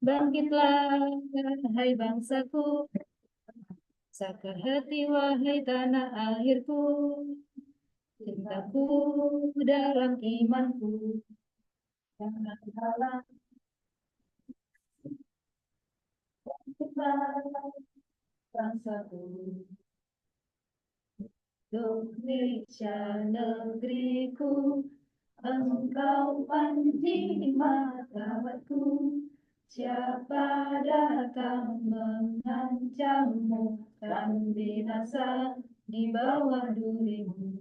Bangkitlah, hai bangsaku, sakar hati wahai tanah airku, cintaku dalam imanku, jangan kalah, bangkitlah bangsaku, Indonesia negeriku, engkau panji mataku, siapa datang mengancammu, kan binasa di bawah durimu.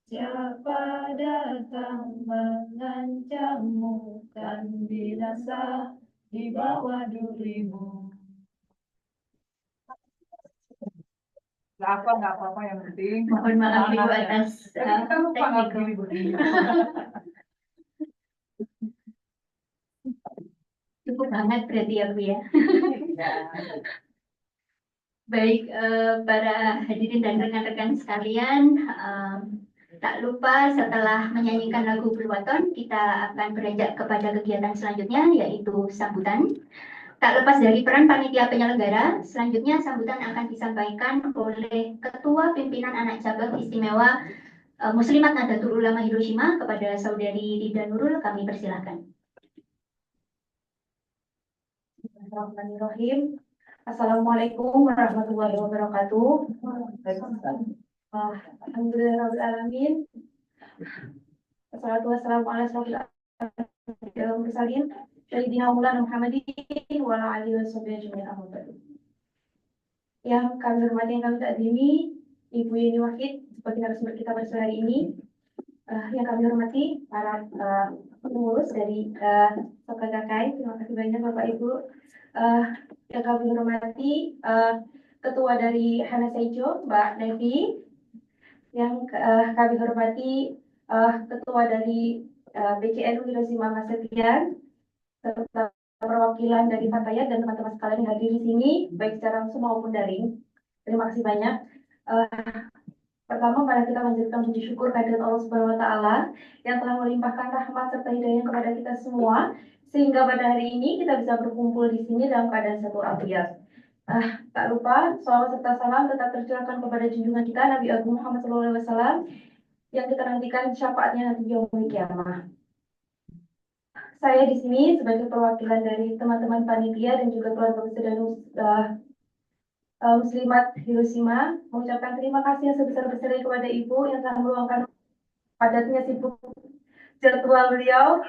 Siapa datang mengancammu, kan binasa di bawah durimu. Nggak apa-apa yang penting. Mohon maaf Ibu atas Kita lupa teknik. begini. Cukup hangat berarti ya Bu ya. Baik, para hadirin dan rekan-rekan sekalian, tak lupa setelah menyanyikan lagu Bulwaton, kita akan beranjak kepada kegiatan selanjutnya, yaitu sambutan. Tak lepas dari peran panitia penyelenggara, selanjutnya sambutan akan disampaikan oleh Ketua Pimpinan Anak Cabang Istimewa Muslimat Nahdlatul Ulama Hiroshima kepada Saudari Rida Nurul. Kami persilahkan. Bismillahirrahmanirrahim. Assalamualaikum warahmatullahi wabarakatuh. Alhamdulillahirrahmanirrahim. Assalatu wassalamu ala asyrofil mursalin Sayyidina Maulana Muhammadin wa ala alihi washabihi ajmain, amma ba'du. Yang kami hormati, yang kami takzimi, Ibu Yeni Wahid seperti narasumber kita pada sore hari ini. Yang kami hormati para pengurus dari Sokagakai, terima kasih banyak Bapak Ibu. Yang kami hormati Ketua dari Hanasaijo, Mbak Devi. Yang kami hormati Ketua dari BCNU Hiroshima Mas Setian, serta perwakilan dari Fatayat dan teman-teman sekalian yang hadir di sini, baik secara langsung maupun daring. Terima kasih banyak. Pertama, mari kita menjadikan puji syukur kehadirat Allah Subhanahu wa Ta'ala yang telah melimpahkan rahmat serta hidayah kepada kita semua, sehingga pada hari ini kita bisa berkumpul di sini dalam keadaan satu afiat. Tak lupa, salawat serta salam tetap tercurahkan kepada junjungan kita Nabi Agung Muhammad SAW yang kita nantikan syafaatnya nanti di yaumul kiamah. Saya di sini sebagai perwakilan dari teman-teman panitia dan juga keluarga besar Muslimat Hiroshima mengucapkan terima kasih yang sebesar-besarnya kepada Ibu yang telah meluangkan padatnya sibuk jadwal beliau.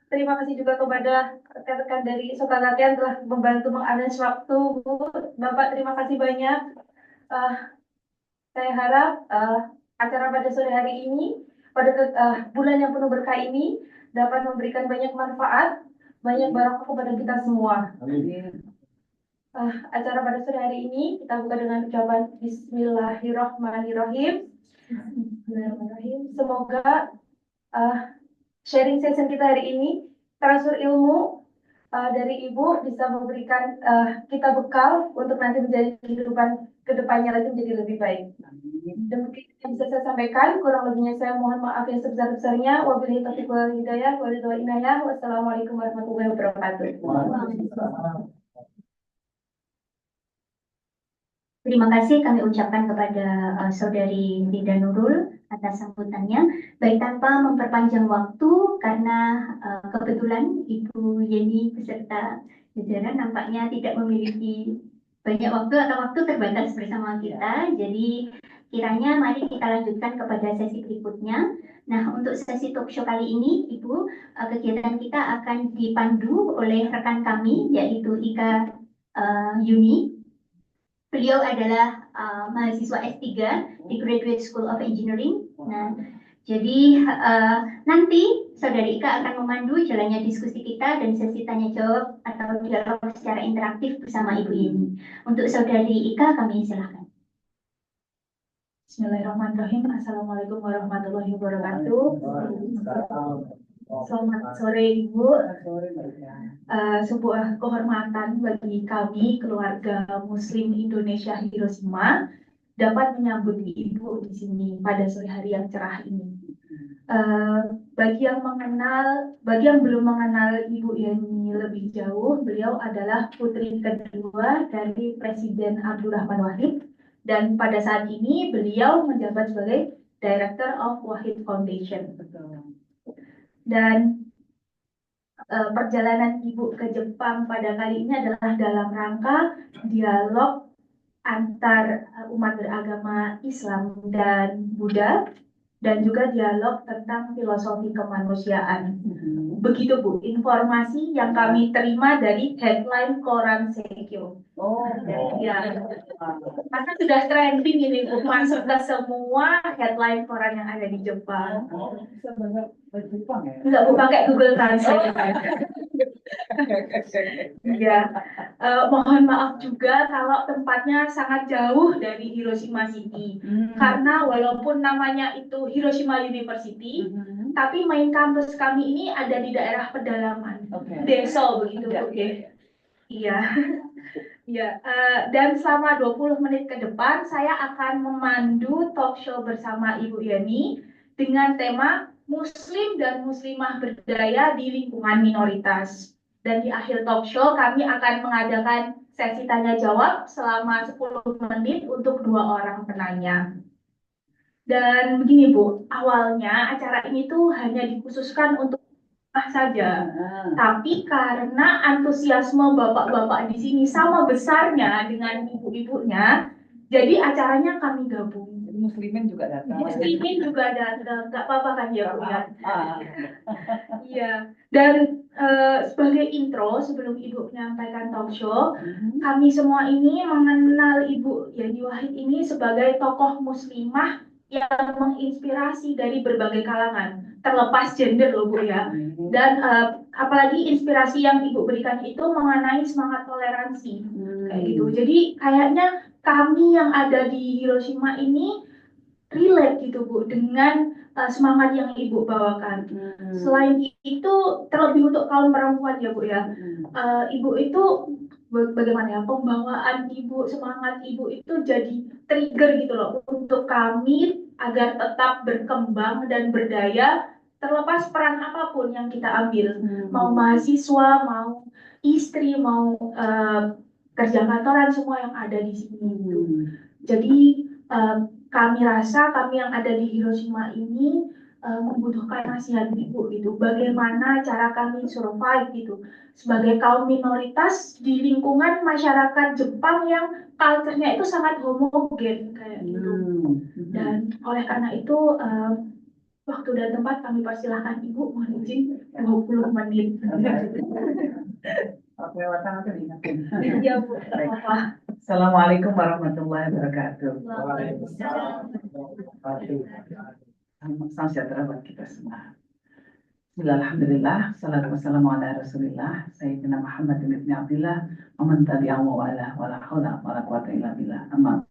Terima kasih juga kepada rekan-rekan dari Sokagakai yang telah membantu mengarrange waktu, Bu. Bapak, terima kasih banyak. Saya harap acara pada sore hari ini, pada bulan yang penuh berkah ini, dapat memberikan banyak manfaat, banyak barokah kepada kita semua. Amin. Acara pada sore hari ini kita buka dengan ucapan Bismillahirrahmanirrahim. Semoga sharing session kita hari ini, transfer ilmu dari Ibu bisa memberikan kita bekal untuk nanti menjadi kehidupan kedepannya lagi menjadi lebih baik. Demikian yang bisa saya sampaikan, kurang lebihnya saya mohon maaf yang sebesar-besarnya. Wabillahi taufiq wal hidayah, wal inayah. Wassalamualaikum warahmatullahi wabarakatuh. Terima kasih kami ucapkan kepada Saudari Rida Nurul atas sambutannya. Baik, tanpa memperpanjang waktu, karena kebetulan Ibu Yeni beserta jajaran nampaknya tidak memiliki banyak waktu atau waktu terbatas bersama kita. Jadi kiranya mari kita lanjutkan kepada sesi berikutnya. Nah, untuk sesi talk show kali ini, Ibu, kegiatan kita akan dipandu oleh rekan kami, yaitu Ika Yuni. Beliau adalah mahasiswa S3 di Graduate School of Engineering. Nah, jadi nanti Saudari Ika akan memandu jalannya diskusi kita dan sesi tanya jawab atau dialog secara interaktif bersama Ibu Yeni. Untuk Saudari Ika, kami silakan. Bismillahirrahmanirrahim. Assalamualaikum warahmatullahi wabarakatuh. Selamat sore Ibu. Sebuah kehormatan bagi kami keluarga Muslim Indonesia Hiroshima dapat menyambut Ibu di sini pada sore hari yang cerah ini. bagi yang belum mengenal Ibu Yeni lebih jauh, beliau adalah putri kedua dari Presiden Abdurrahman Wahid, dan pada saat ini beliau menjabat sebagai Director of Wahid Foundation. Dan perjalanan Ibu ke Jepang pada kali ini adalah dalam rangka dialog antar umat beragama Islam dan Buddha, dan juga dialog tentang filosofi kemanusiaan. Begitu Bu, informasi yang kami terima dari headline koran Seikyo. Ya, karena sudah trending ini Bu, masuk ke semua headline koran yang ada di Jepang. Bisa banget bahasa Jepang ya? Enggak Bu, pakai Google Translate. Ya, mohon maaf juga kalau tempatnya sangat jauh dari Hiroshima City. Karena walaupun namanya itu Hiroshima University, tapi main kampus kami ini ada di daerah pedalaman, desa begitu Bu. Iya. Ya, dan selama 20 menit ke depan saya akan memandu talk show bersama Ibu Yeni dengan tema Muslim dan Muslimah berdaya di lingkungan minoritas. Dan di akhir talk show kami akan mengadakan sesi tanya jawab selama 10 menit untuk 2 orang penanya. Dan begini Bu, awalnya acara ini tuh hanya dikhususkan untuk saja. Tapi karena antusiasme bapak-bapak di sini sama besarnya dengan ibu-ibunya, jadi acaranya kami gabung. Muslimin juga datang. Muslimin juga datang, nggak apa-apa kan ya Bu ya? Iya. Dan sebagai intro sebelum Ibu menyampaikan talk show, kami semua ini mengenal Ibu Yeni Wahid ini sebagai tokoh muslimah yang menginspirasi dari berbagai kalangan, terlepas gender loh Bu ya. Dan apalagi inspirasi yang Ibu berikan itu mengenai semangat toleransi, kayak gitu. Jadi kayaknya kami yang ada di Hiroshima ini relate gitu Bu dengan semangat yang Ibu bawakan. Selain itu, terlebih untuk kaum perempuan ya Bu ya, Ibu itu bagaimana ya, pembawaan Ibu, semangat Ibu itu jadi trigger gitu loh untuk kami agar tetap berkembang dan berdaya terlepas peran apapun yang kita ambil, mau mahasiswa, mau istri, mau kerja kantoran, semua yang ada di sini gitu. Jadi kami rasa kami yang ada di Hiroshima ini membutuhkan nasihat Ibu gitu. Bagaimana cara kami survive gitu sebagai kaum minoritas di lingkungan masyarakat Jepang yang culture-nya itu sangat homogen kayak gitu. Dan oleh karena itu waktu dan tempat kami persilahkan Ibu, mohon izin 20 menit. Kelewatan atau diingatkan? Iya Bu, tak apa-apa. Assalamualaikum warahmatullahi wabarakatuh. Salam sejahtera buat kita semua. Bismillahirrahmanirrahim. Salatu wassalamu ala Rasulillah Sayyidina Muhammad bin Abdillah wa man tabi'ahu wa ala wa la haula wa la quwwata illa billah. Amma.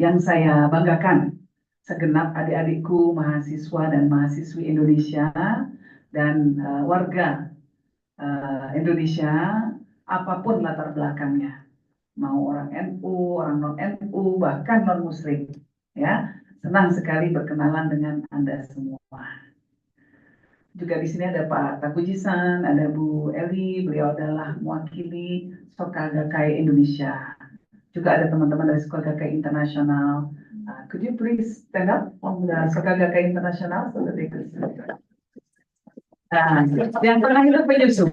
Yang saya banggakan segenap adik-adikku mahasiswa dan mahasiswi Indonesia dan warga Indonesia apapun latar belakangnya, mau orang NU, orang non NU, bahkan non Muslim, ya, senang sekali berkenalan dengan Anda semua. Juga di sini ada Pak Takujisan, ada Bu Eli, beliau adalah mewakili Soka Gakkai Indonesia. Juga ada teman-teman dari Soka Gakkai Internasional. Could you please stand up on the Soka Gakkai Internasional so that they could see? Yang tengah itu Pak Yusuf.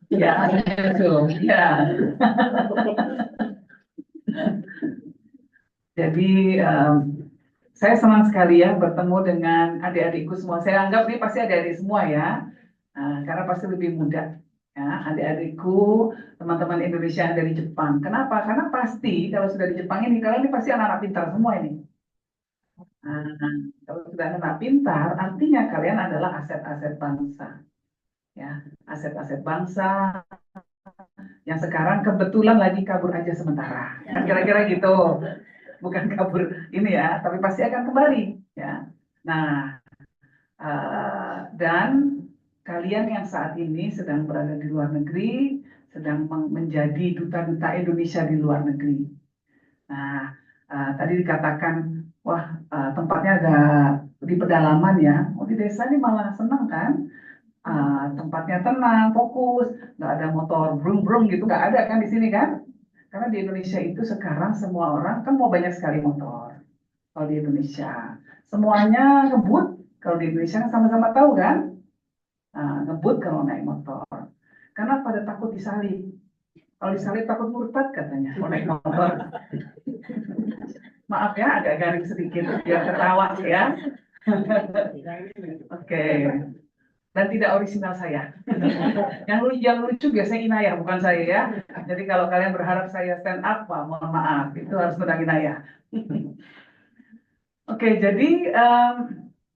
Ya, Yusuf. Ya. Jadi saya senang sekali ya bertemu dengan adik-adikku semua. Saya anggap ini pasti adik-adik semua ya, karena pasti lebih muda. Ya, adik-adikku, teman-teman Indonesia yang dari Jepang. Kenapa? Karena pasti kalau sudah di Jepang ini, kalian ini pasti anak-anak pintar semua ini. Kalau sudah anak pintar, artinya kalian adalah aset-aset bangsa. Ya, aset-aset bangsa yang sekarang kebetulan lagi kabur aja sementara. Kira-kira gitu. Bukan kabur ini ya, tapi pasti akan kembali ya. Nah, dan kalian yang saat ini sedang berada di luar negeri, sedang menjadi duta-duta Indonesia di luar negeri. Nah, tadi dikatakan wah tempatnya agak di pedalaman ya. Oh, di desa ini malah senang kan? Tempatnya tenang, fokus, nggak ada motor brung-brung gitu, nggak ada kan di sini kan? Karena di Indonesia itu sekarang semua orang kan mau banyak sekali motor. Kalau di Indonesia, semuanya ngebut. Kalau di Indonesia kan sama-sama tahu kan? Ngebut kalau naik motor. Karena pada takut disalib. Kalau disalib takut murtad katanya kalau naik motor. Maaf ya, agak garing sedikit biar ketawa ya. Oke. Dan tidak orisinal saya. yang lucu biasanya Inayah, bukan saya ya. Jadi kalau kalian berharap saya stand up, wah, mohon maaf, itu harus menang Inayah. Oke, jadi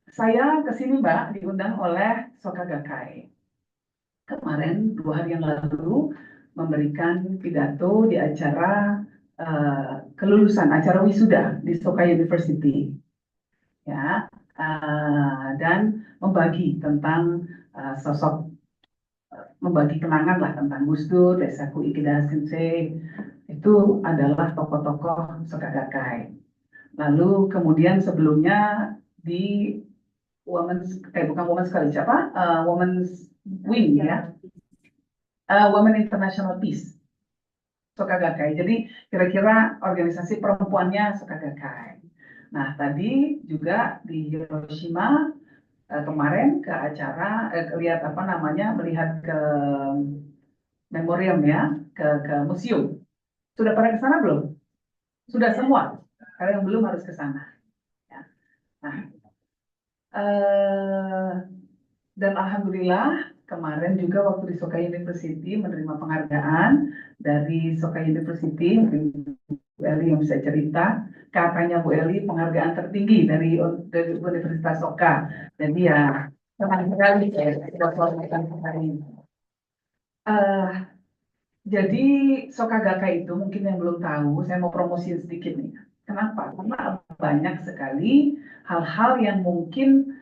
saya kesini Mbak diundang oleh Soka Gakkai. Kemarin 2 hari yang lalu memberikan pidato di acara kelulusan, acara wisuda di Soka University, ya, dan membagi tentang sosok, membagi kenangan lah tentang Gus Dur, Daisaku Ikeda Sensei, itu adalah tokoh-tokoh Soka Gakkai. Lalu kemudian sebelumnya di bukan Women's College apa? Women's Wing ya, Women International Peace, Soka Gakkai. Jadi kira-kira organisasi perempuannya Soka Gakkai. Nah tadi juga di Hiroshima kemarin ke acara lihat apa namanya, melihat ke memoriam ya, ke museum. Sudah pada ke sana belum? Sudah semua. Kalau yang belum harus ke sana. Ya. Nah, dan alhamdulillah kemarin juga waktu di Soka University menerima penghargaan dari Soka University. Bu Eli yang bisa cerita, katanya Bu Eli penghargaan tertinggi dari Universitas Soka. Jadi ya senang sekali saya buat hari ini. Jadi Soka Gakkai itu mungkin yang belum tahu, saya mau promosi sedikit nih. Kenapa? Karena banyak sekali hal-hal yang mungkin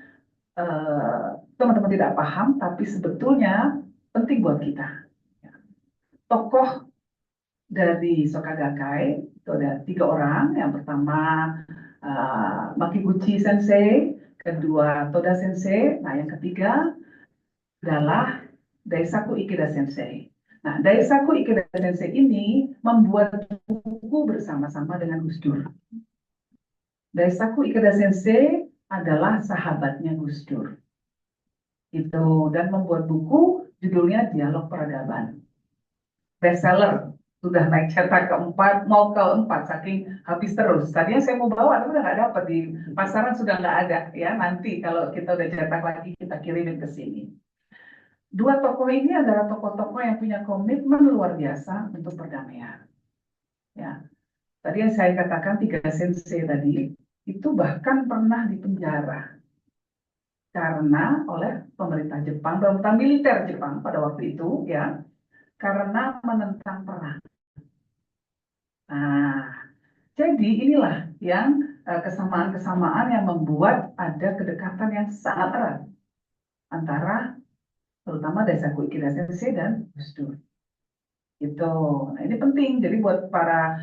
teman-teman tidak paham, tapi sebetulnya penting buat kita. Tokoh dari Soka Gakkai itu ada 3 orang. Yang pertama Makiguchi Sensei, kedua Toda Sensei, nah yang ketiga adalah Daisaku Ikeda Sensei. Nah, Daisaku Ikeda Sensei ini membuat buku bersama-sama dengan Gus Dur. Daisaku Ikeda Sensei adalah sahabatnya Gus Dur. Itu, dan membuat buku judulnya Dialog Peradaban. Bestseller, sudah naik cetak keempat, mau keempat, saking habis terus. Tadinya saya mau bawa, tapi udah nggak dapat di pasaran, sudah nggak ada. Ya, nanti kalau kita udah cetak lagi, kita kirimin ke sini. 2 tokoh ini adalah tokoh-tokoh yang punya komitmen luar biasa untuk perdamaian. Ya, tadi yang saya katakan 3 sensei tadi, itu bahkan pernah dipenjara karena oleh pemerintah Jepang, pemerintah militer Jepang pada waktu itu, ya, karena menentang perang. Nah, jadi inilah yang kesamaan-kesamaan yang membuat ada kedekatan yang sangat erat antara terutama Daisaku Ikeda Sensei dan Gus Dur. Itu, nah ini penting. Jadi buat para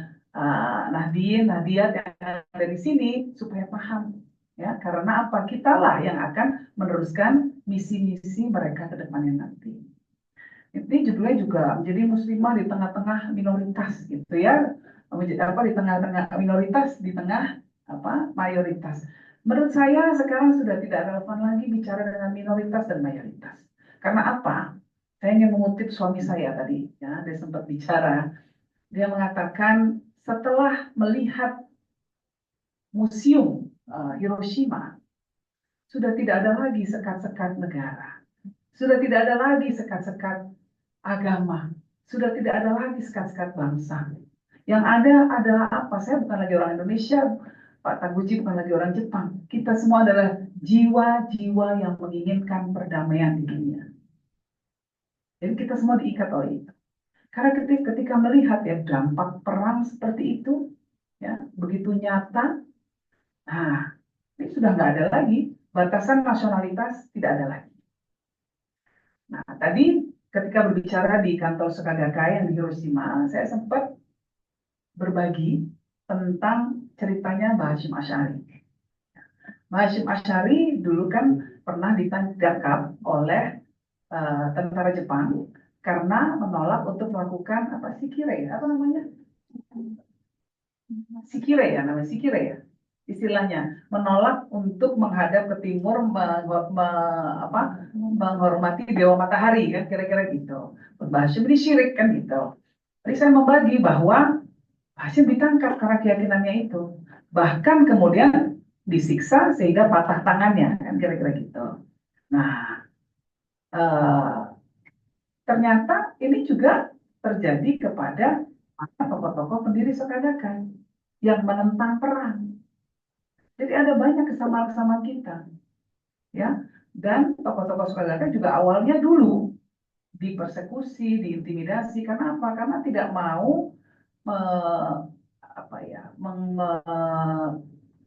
Nahdien, Nahdiat yang ada di sini supaya paham, ya, karena apa? Kitalah yang akan meneruskan misi-misi mereka ke depannya nanti. Ini judulnya juga menjadi muslimah di tengah-tengah minoritas gitu ya, di tengah-tengah minoritas di tengah mayoritas. Menurut saya sekarang sudah tidak relevan lagi bicara dengan minoritas dan mayoritas. Karena apa? Saya ingin mengutip suami saya tadi, ya, dia sempat bicara. Dia mengatakan setelah melihat museum Hiroshima, sudah tidak ada lagi sekat-sekat negara, sudah tidak ada lagi sekat-sekat agama, sudah tidak ada lagi sekat-sekat bangsa. Yang ada adalah apa? Saya bukan lagi orang Indonesia, Pak Taguchi bukan lagi orang Jepang. Kita semua adalah jiwa-jiwa yang menginginkan perdamaian di dunia. Jadi kita semua diikat oleh itu. Karena ketika melihat ya dampak perang seperti itu, ya begitu nyata, nah ini sudah nggak ada lagi, batasan nasionalitas tidak ada lagi. Nah tadi ketika berbicara di kantor Soka Gakkai yang di Hiroshima, saya sempat berbagi tentang ceritanya Mbah Hashim Asy'ari. Mbah Hashim Asy'ari dulu kan pernah ditangkap oleh tentara Jepang karena menolak untuk melakukan apa sikire, apa namanya? Sikire ya, namanya sikire ya. Istilahnya menolak untuk menghadap ke timur menghormati dewa matahari kan kira-kira gitu. Mbah Hashim ini syirik kan gitu. Tadi saya membagi bahwa Hashim ditangkap karena keyakinannya itu. Bahkan kemudian disiksa sehingga patah tangannya kan kira-kira gitu. Nah, eh, ternyata ini juga terjadi kepada tokoh-tokoh pendiri Sokagakai yang menentang perang. Jadi ada banyak kesamaan-kesamaan kita, ya. Dan tokoh-tokoh Sokagakai juga awalnya dulu dipersekusi, diintimidasi. Karena apa? Karena tidak mau apa ya,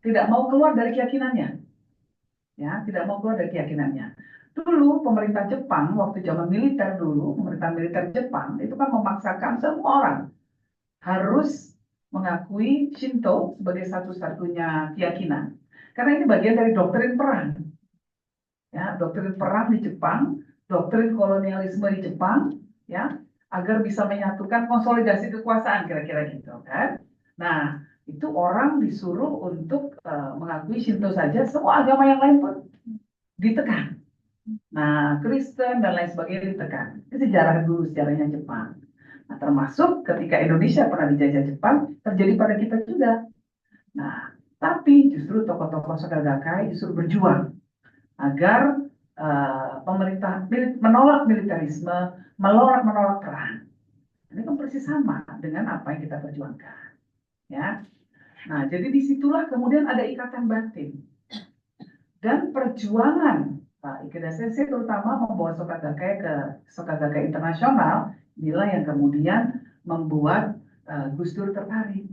tidak mau keluar dari keyakinannya, ya, tidak mau keluar dari keyakinannya. Dulu pemerintah Jepang waktu zaman militer dulu, pemerintah militer Jepang itu kan memaksakan semua orang harus mengakui Shinto sebagai satu-satunya keyakinan. Karena ini bagian dari doktrin perang. Ya, doktrin perang di Jepang, doktrin kolonialisme di Jepang, ya, agar bisa menyatukan konsolidasi kekuasaan kira-kira gitu kan. Nah, itu orang disuruh untuk mengakui Shinto saja, semua agama yang lain pun ditekan. Nah, Kristen dan lain sebagainya ditekan. Itu sejarah dulu, sejarahnya Jepang. Nah, termasuk ketika Indonesia pernah dijajah Jepang, terjadi pada kita juga. Nah, tapi justru tokoh-tokoh Sokagakai justru berjuang agar pemerintah menolak militerisme, menolak perang. Ini kan persis sama dengan apa yang kita perjuangkan, ya. Nah, jadi disitulah kemudian ada ikatan batin dan perjuangan Pak Ikeda Sensei terutama membawa Sokagakai internasional. Inilah yang kemudian membuat Gus Dur tertarik.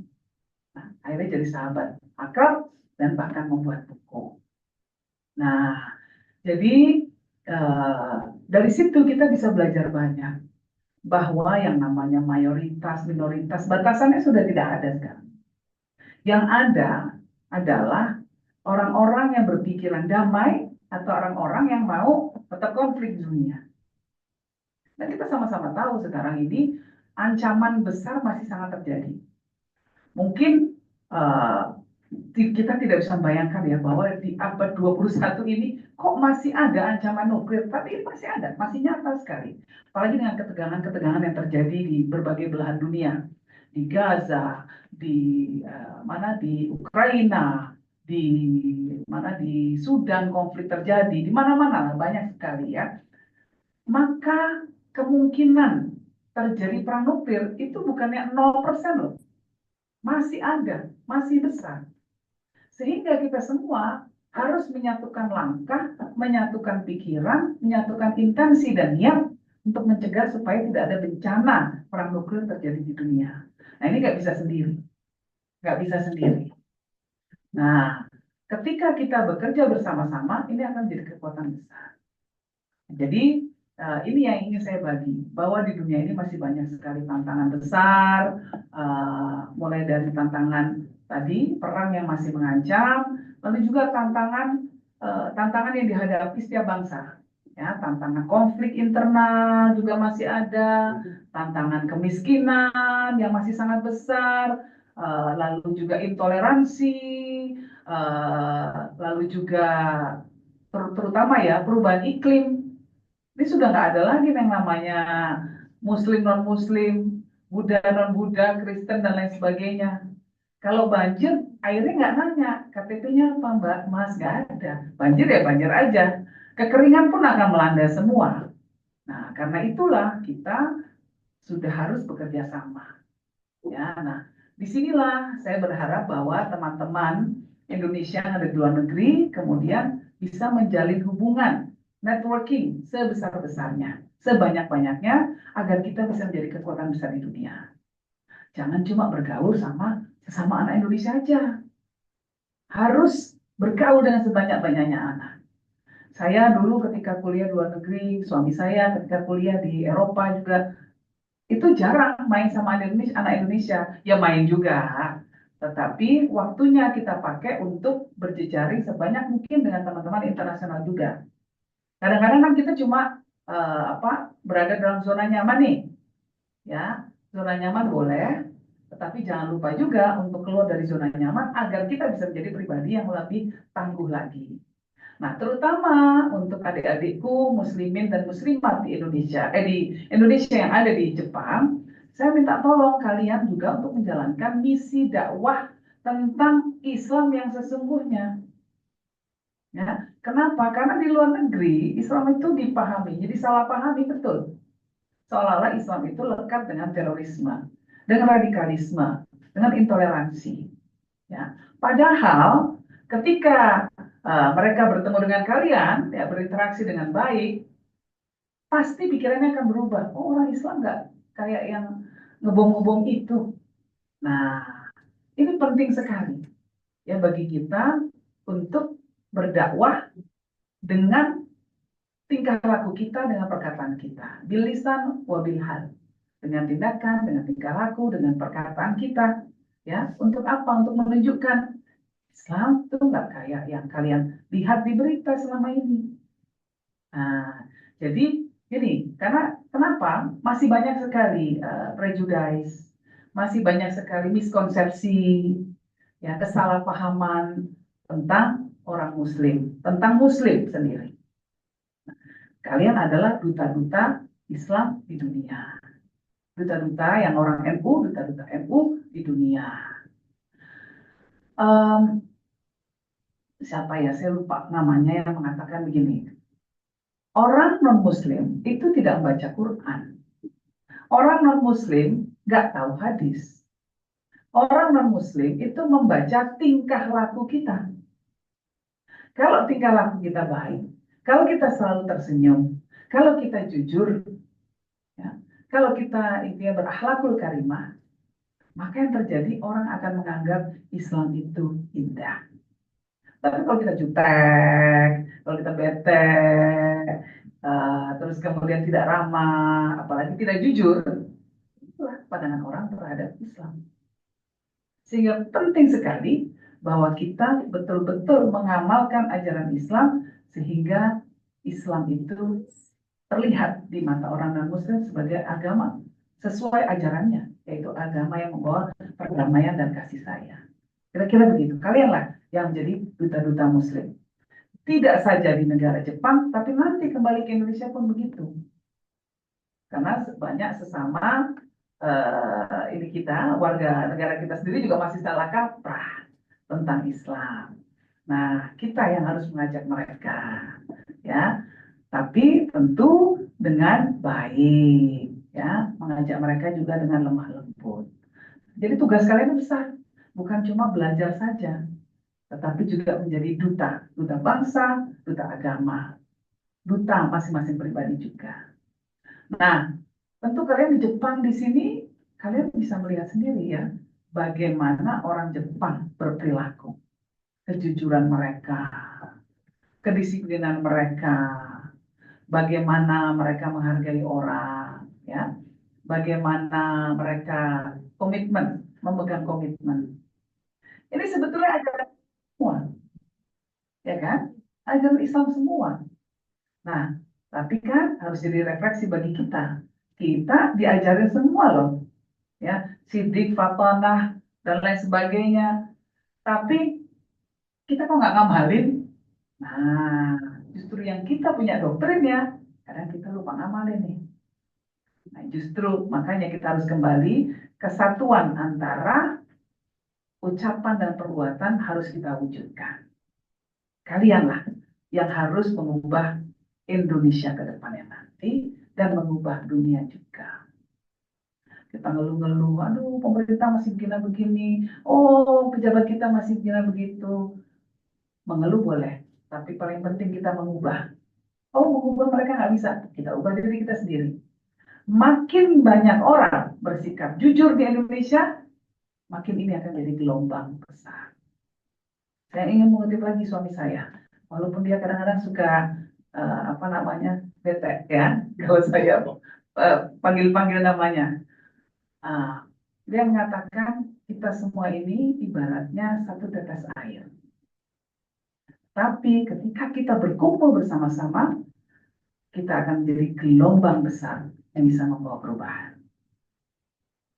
Nah, akhirnya jadi sahabat akrab dan bahkan membuat buku. Nah, jadi dari situ kita bisa belajar banyak bahwa yang namanya mayoritas, minoritas, batasannya sudah tidak ada sekarang. Yang ada adalah orang-orang yang berpikiran damai atau orang-orang yang mau tetap konflik dunia. Dan kita sama-sama tahu sekarang ini ancaman besar masih sangat terjadi. Mungkin kita tidak bisa membayangkan ya bahwa di abad 21 ini kok masih ada ancaman nuklir, tapi masih ada, masih nyata sekali. Apalagi dengan ketegangan-ketegangan yang terjadi di berbagai belahan dunia, di Gaza, di di Ukraina, di Sudan konflik terjadi, di mana-mana banyak sekali ya. Maka kemungkinan terjadi perang nuklir itu bukannya 0% loh, masih ada, masih besar. Sehingga kita semua harus menyatukan langkah, menyatukan pikiran, menyatukan intensi dan niat untuk mencegah supaya tidak ada bencana perang nuklir terjadi di dunia. Nah, ini nggak bisa sendiri. Nggak bisa sendiri. Nah, ketika kita bekerja bersama-sama, ini akan menjadi kekuatan besar. Jadi, ini yang ingin saya bagi, bahwa di dunia ini masih banyak sekali tantangan besar, mulai dari tantangan tadi perang yang masih mengancam, lalu juga tantangan yang dihadapi setiap bangsa, ya, tantangan konflik internal juga masih ada, tantangan kemiskinan yang masih sangat besar, lalu juga intoleransi, lalu juga terutama ya perubahan iklim. Ini sudah nggak ada lagi yang namanya Muslim non Muslim, Buddha non Buddha, Kristen dan lain sebagainya. Kalau banjir, airnya nggak nanya, KTP-nya apa Mbak? Mas, nggak ada. Banjir ya banjir aja. Kekeringan pun akan melanda semua. Nah, karena itulah kita sudah harus bekerja sama. Ya, nah, disinilah saya berharap bahwa teman-teman Indonesia yang ada di luar negeri kemudian bisa menjalin hubungan, networking sebesar-besarnya, sebanyak-banyaknya agar kita bisa menjadi kekuatan besar di dunia. Jangan cuma bergaul sama sesama anak Indonesia aja. Harus bergaul dengan sebanyak-banyaknya anak. Saya dulu ketika kuliah di luar negeri, suami saya ketika kuliah di Eropa juga, itu jarang main sama anak Indonesia. Ya main juga, tetapi waktunya kita pakai untuk berjejaring sebanyak mungkin dengan teman-teman internasional juga. Kadang-kadang kan kita cuma berada dalam zona nyaman nih, ya. Zona nyaman boleh, tetapi jangan lupa juga untuk keluar dari zona nyaman agar kita bisa menjadi pribadi yang lebih tangguh lagi. Nah, terutama untuk adik-adikku muslimin dan muslimat di Indonesia yang ada di Jepang, saya minta tolong kalian juga untuk menjalankan misi dakwah tentang Islam yang sesungguhnya. Ya, kenapa? Karena di luar negeri Islam itu dipahami, jadi salah pahami betul. Seolah-olah Islam itu lekat dengan terorisme, dengan radikalisme, dengan intoleransi. Ya, padahal ketika mereka bertemu dengan kalian, ya berinteraksi dengan baik, pasti pikirannya akan berubah. Oh, orang Islam nggak kayak yang ngebom-ngebom itu. Nah, ini penting sekali ya bagi kita untuk berdakwah dengan tingkah laku kita, dengan perkataan kita. Bil lisan wa bil hal. Dengan tindakan, dengan tingkah laku, dengan perkataan kita. Ya, untuk apa? Untuk menunjukkan Islam itu nggak kayak yang kalian lihat di berita selama ini. Nah, jadi ini karena kenapa masih banyak sekali prejudice, masih banyak sekali miskonsepsi, ya kesalahpahaman tentang orang Muslim, tentang Muslim sendiri. Kalian adalah duta-duta Islam di dunia, duta-duta yang orang NU, duta-duta NU di dunia. Siapa ya? Saya lupa namanya yang mengatakan begini. Orang non-Muslim itu tidak membaca Quran. Orang non-Muslim nggak tahu hadis. Orang non-Muslim itu membaca tingkah laku kita. Kalau tingkah laku kita baik, kalau kita selalu tersenyum, kalau kita jujur, ya, kalau kita berakhlakul karimah, maka yang terjadi orang akan menganggap Islam itu indah. Tapi kalau kita jutek, kalau kita bete, terus kemudian tidak ramah, apalagi tidak jujur, itulah pandangan orang terhadap Islam. Sehingga penting sekali bahwa kita betul-betul mengamalkan ajaran Islam sehingga Islam itu terlihat di mata orang non-Muslim sebagai agama sesuai ajarannya, yaitu agama yang membawa perdamaian dan kasih sayang. Kira-kira begitu. Kalianlah yang menjadi duta-duta Muslim. Tidak saja di negara Jepang, tapi nanti kembali ke Indonesia pun begitu. Karena banyak sesama ini kita, warga negara kita sendiri juga masih salah kaprah tentang Islam. Nah, kita yang harus mengajak mereka, ya. Tapi tentu dengan baik, ya, mengajak mereka juga dengan lemah lembut. Jadi tugas kalian besar, bukan cuma belajar saja, tetapi juga menjadi duta, duta bangsa, duta agama, duta masing-masing pribadi juga. Nah, tentu kalian di Jepang di sini, kalian bisa melihat sendiri ya, bagaimana orang Jepang berperilaku, kejujuran mereka, kedisiplinan mereka, bagaimana mereka menghargai orang, ya, bagaimana mereka komitmen, memegang komitmen. Ini sebetulnya ajaran semua, ya kan? Ajaran Islam semua. Nah, tapi kan harus jadi refleksi bagi kita. Kita diajarin semua loh, ya, sidik, fatonah, dan lain sebagainya. Tapi kita kok nggak ngamalin? Nah, justru yang kita punya doktrin ya, kadang kita lupa ngamalin nih. Nah, justru makanya kita harus kembali kesatuan antara ucapan dan perbuatan harus kita wujudkan. Kalianlah yang harus mengubah Indonesia ke depannya nanti dan mengubah dunia juga. Kita ngeluh-ngeluh, aduh pemerintah masih begini, oh pejabat kita masih begini begitu. Mengeluh boleh, tapi paling penting kita mengubah. Oh mengubah mereka nggak bisa, kita ubah diri kita sendiri. Makin banyak orang bersikap jujur di Indonesia, makin ini akan jadi gelombang besar. Saya ingin mengutip lagi suami saya, walaupun dia kadang-kadang suka bete ya, kalau saya panggil-panggil namanya. Dia mengatakan kita semua ini ibaratnya satu tetes air. Tapi ketika kita berkumpul bersama-sama, kita akan menjadi gelombang besar yang bisa membawa perubahan.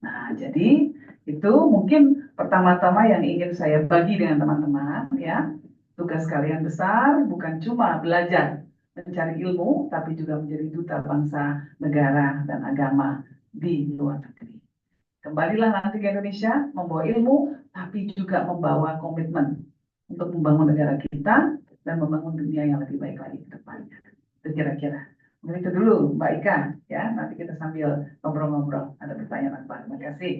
Nah, jadi itu mungkin pertama-tama yang ingin saya bagi dengan teman-teman ya. Tugas kalian besar bukan cuma belajar mencari ilmu, tapi juga menjadi duta bangsa, negara, dan agama di luar negeri. Kembalilah nanti ke Indonesia membawa ilmu, tapi juga membawa komitmen untuk membangun negara kita dan membangun dunia yang lebih baik lagi ke depannya. Itu kira-kira. Mungkin itu dulu Mbak Ika, ya. Nanti kita sambil ngobrol-ngobrol. Ada pertanyaan apa? Terima kasih.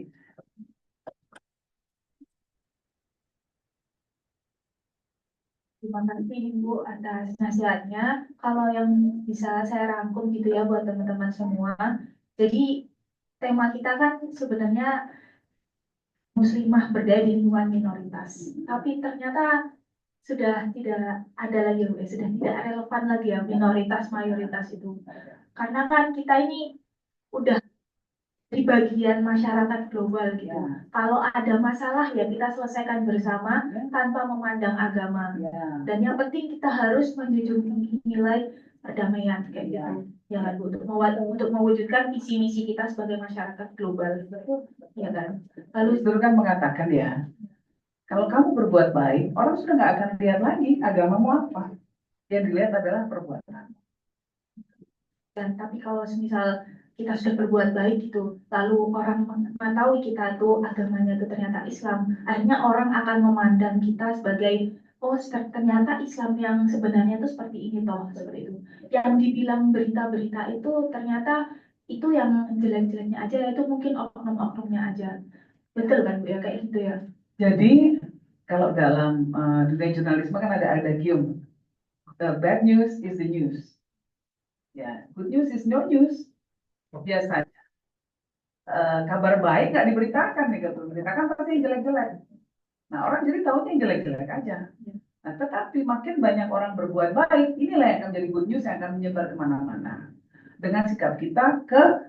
Terima kasih Ibu atas nasihatnya. Kalau yang bisa saya rangkum gitu ya buat teman-teman semua. Jadi tema kita kan sebenarnya muslimah berdaya di lingkungan minoritas. Tapi ternyata sudah tidak ada lagi, sudah tidak relevan lagi ya minoritas mayoritas itu. Karena kan kita ini udah di bagian masyarakat global gitu. Kalau ada masalah ya kita selesaikan bersama tanpa memandang agama. Dan yang penting kita harus menjunjung tinggi nilai perdamaian kayak gitu. Ya kan Bu, untuk mewujudkan visi misi kita sebagai masyarakat global. Ya kan. Lalu Gus kan mengatakan ya, kalau kamu berbuat baik, orang sudah nggak akan lihat lagi agamamu apa. Yang dilihat adalah perbuatan. Dan tapi kalau misal kita sudah berbuat baik gitu, lalu orang mengetahui kita itu agamanya itu ternyata Islam, akhirnya orang akan memandang kita sebagai oh ternyata Islam yang sebenarnya itu seperti ini toh, seperti itu. Yang dibilang berita-berita itu ternyata itu yang jelek-jeleknya aja, itu mungkin oknum-oknumnya aja. Betul kan Bu ya, kayak gitu ya. Jadi kalau dalam dunia jurnalisme kan ada adagium, the bad news is the news. Ya, good news is no news. Biasanya kabar baik nggak diberitakan nih, kalau diberitakan pasti yang jelek-jelek. Nah, orang jadi tahunya yang jelek-jelek aja. Nah, tetapi makin banyak orang berbuat baik, inilah yang akan menjadi good news yang akan menyebar kemana-mana. Dengan sikap kita ke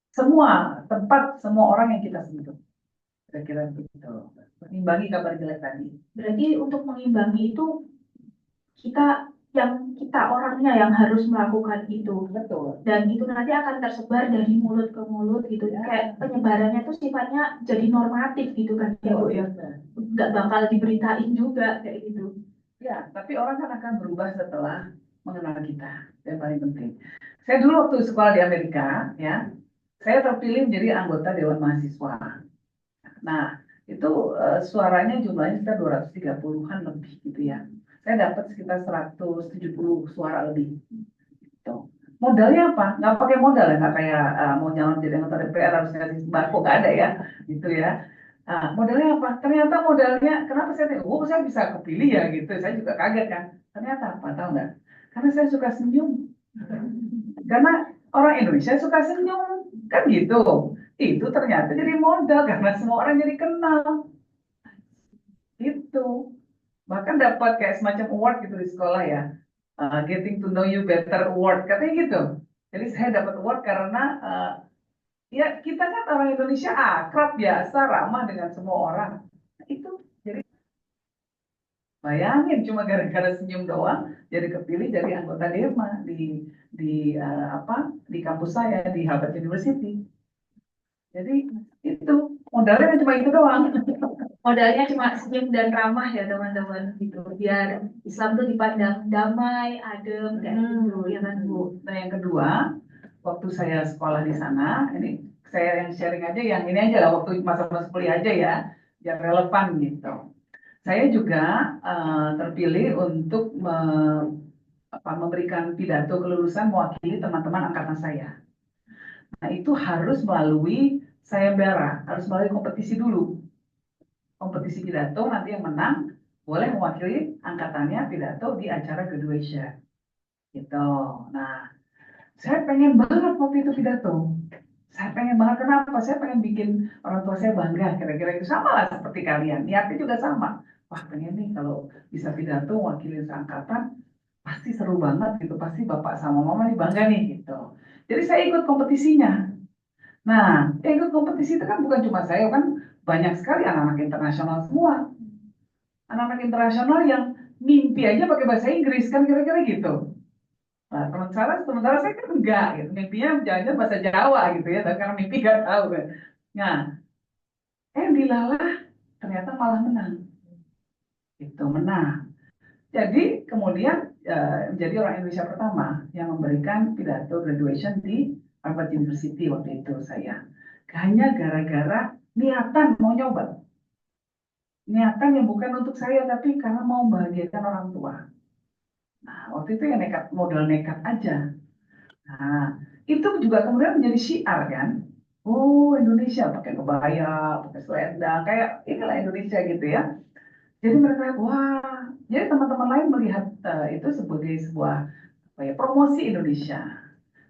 semua tempat, semua orang yang kita sentuh. Kira-kira begitu. Mengimbangi kabar jelek tadi. Berarti untuk mengimbangi itu kita orangnya yang harus melakukan itu. Betul. Dan itu nanti akan tersebar dari mulut ke mulut gitu. Ya. Kayak penyebarannya tuh sifatnya jadi normatif gitu kan ya Bu ya. Nggak bakal diberitain juga kayak gitu. Ya, tapi orang kan akan berubah setelah mengenal kita. Yang paling penting. Saya dulu waktu sekolah di Amerika, ya, saya terpilih menjadi anggota Dewan Mahasiswa. Nah, itu suaranya jumlahnya sekitar 230-an lebih gitu ya. Saya dapat sekitar 170 suara lebih. Gitu. Modalnya apa? Nggak pakai modal ya, nggak kayak mau nyalon jadi anggota DPR harus ngasih sembako, nggak ada ya, gitu ya. Modalnya apa? Ternyata modalnya, kenapa saya bisa kepilih ya gitu. Saya juga kaget kan. Ternyata apa? Tahu nggak? Karena saya suka senyum. Karena orang Indonesia suka senyum, kan gitu. Itu ternyata jadi modal karena semua orang jadi kenal. Itu. Bahkan dapat kayak semacam award gitu di sekolah ya. Getting to know you better award, katanya gitu. Jadi saya dapat award karena ya kita kan orang Indonesia akrab, biasa, ramah dengan semua orang. Itu jadi bayangin cuma gara-gara senyum doang jadi kepilih jadi anggota DEMA di kampus saya di Harvard University. Jadi itu modalnya cuma itu doang. Modalnya cuma senyum dan ramah ya teman-teman gitu. Biar Islam tuh dipandang damai, adem kayak gitu ya kan Bu. Nah yang kedua, waktu saya sekolah di sana, ini saya yang sharing aja, yang ini aja lah waktu masa-masa kuliah aja ya, yang relevan gitu. Saya juga terpilih untuk memberikan pidato kelulusan mewakili teman-teman angkatan saya. Nah itu harus melalui sayembara, harus melalui kompetisi dulu. Kompetisi pidato, nanti yang menang boleh mewakili angkatannya pidato di acara graduation. Gitu. Nah, saya pengen banget waktu itu pidato. Saya pengen banget, kenapa? Saya pengen bikin orang tua saya bangga, kira-kira itu sama lah seperti kalian. Niatnya juga sama. Wah, pengen nih kalau bisa pidato wakilin seangkatan, pasti seru banget gitu. Pasti bapak sama mama nih bangga nih gitu. Jadi saya ikut kompetisinya. Nah, yang ikut kompetisi itu kan bukan cuma saya, kan banyak sekali anak-anak internasional semua. Anak-anak internasional yang mimpi aja pakai bahasa Inggris, kan kira-kira gitu. Nah, sementara saya kan enggak, gitu. Mimpinya jangan bahasa Jawa gitu ya, tapi karena mimpi nggak tahu kan. Nah, dilalah ternyata malah menang. Itu menang. Jadi kemudian menjadi orang Indonesia pertama yang memberikan pidato graduation di Harvard University waktu itu saya. Hanya gara-gara niatan mau nyoba. Niatan yang bukan untuk saya tapi karena mau membahagiakan orang tua. Nah, waktu itu ya nekat, modal nekat aja. Nah, itu juga kemudian menjadi syiar kan. Oh, Indonesia pakai kebaya, pakai selendang, kayak inilah Indonesia gitu ya. Jadi mereka lihat, wah, jadi teman-teman lain melihat itu sebagai sebuah apa ya, promosi Indonesia.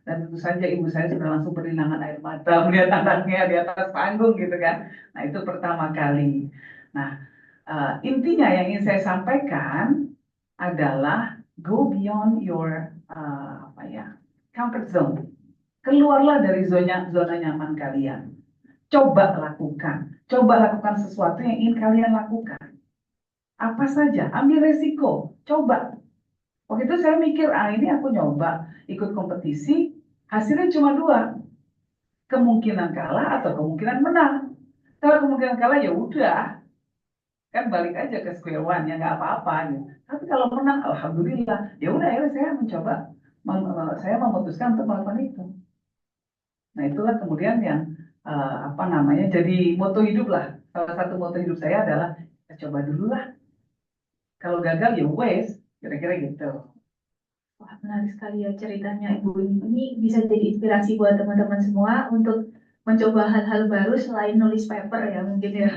Dan tentu saja ibu saya sudah langsung berlinangan air mata melihat anaknya di atas panggung gitu kan. Nah, itu pertama kali. Nah, intinya yang ingin saya sampaikan adalah go beyond your apa ya, comfort zone. Keluarlah dari zona nyaman kalian. Coba lakukan sesuatu yang ingin kalian lakukan. Apa saja, ambil resiko, coba. Waktu itu saya mikir, ini aku nyoba ikut kompetisi, hasilnya cuma dua, kemungkinan kalah atau kemungkinan menang. Kalau kemungkinan kalah ya udah, kan balik aja ke square one ya nggak apa-apa gitu. Tapi kalau menang, alhamdulillah, ya udah akhirnya saya mencoba, saya memutuskan untuk melakukan itu. Nah itulah kemudian yang apa namanya jadi moto hidup lah. Salah satu moto hidup saya adalah kita coba dulu lah. Kalau gagal ya wes, kira-kira gitu. Wah, menarik sekali ya ceritanya Ibu ini. Ini bisa jadi inspirasi buat teman-teman semua untuk mencoba hal-hal baru selain nulis paper ya mungkin ya.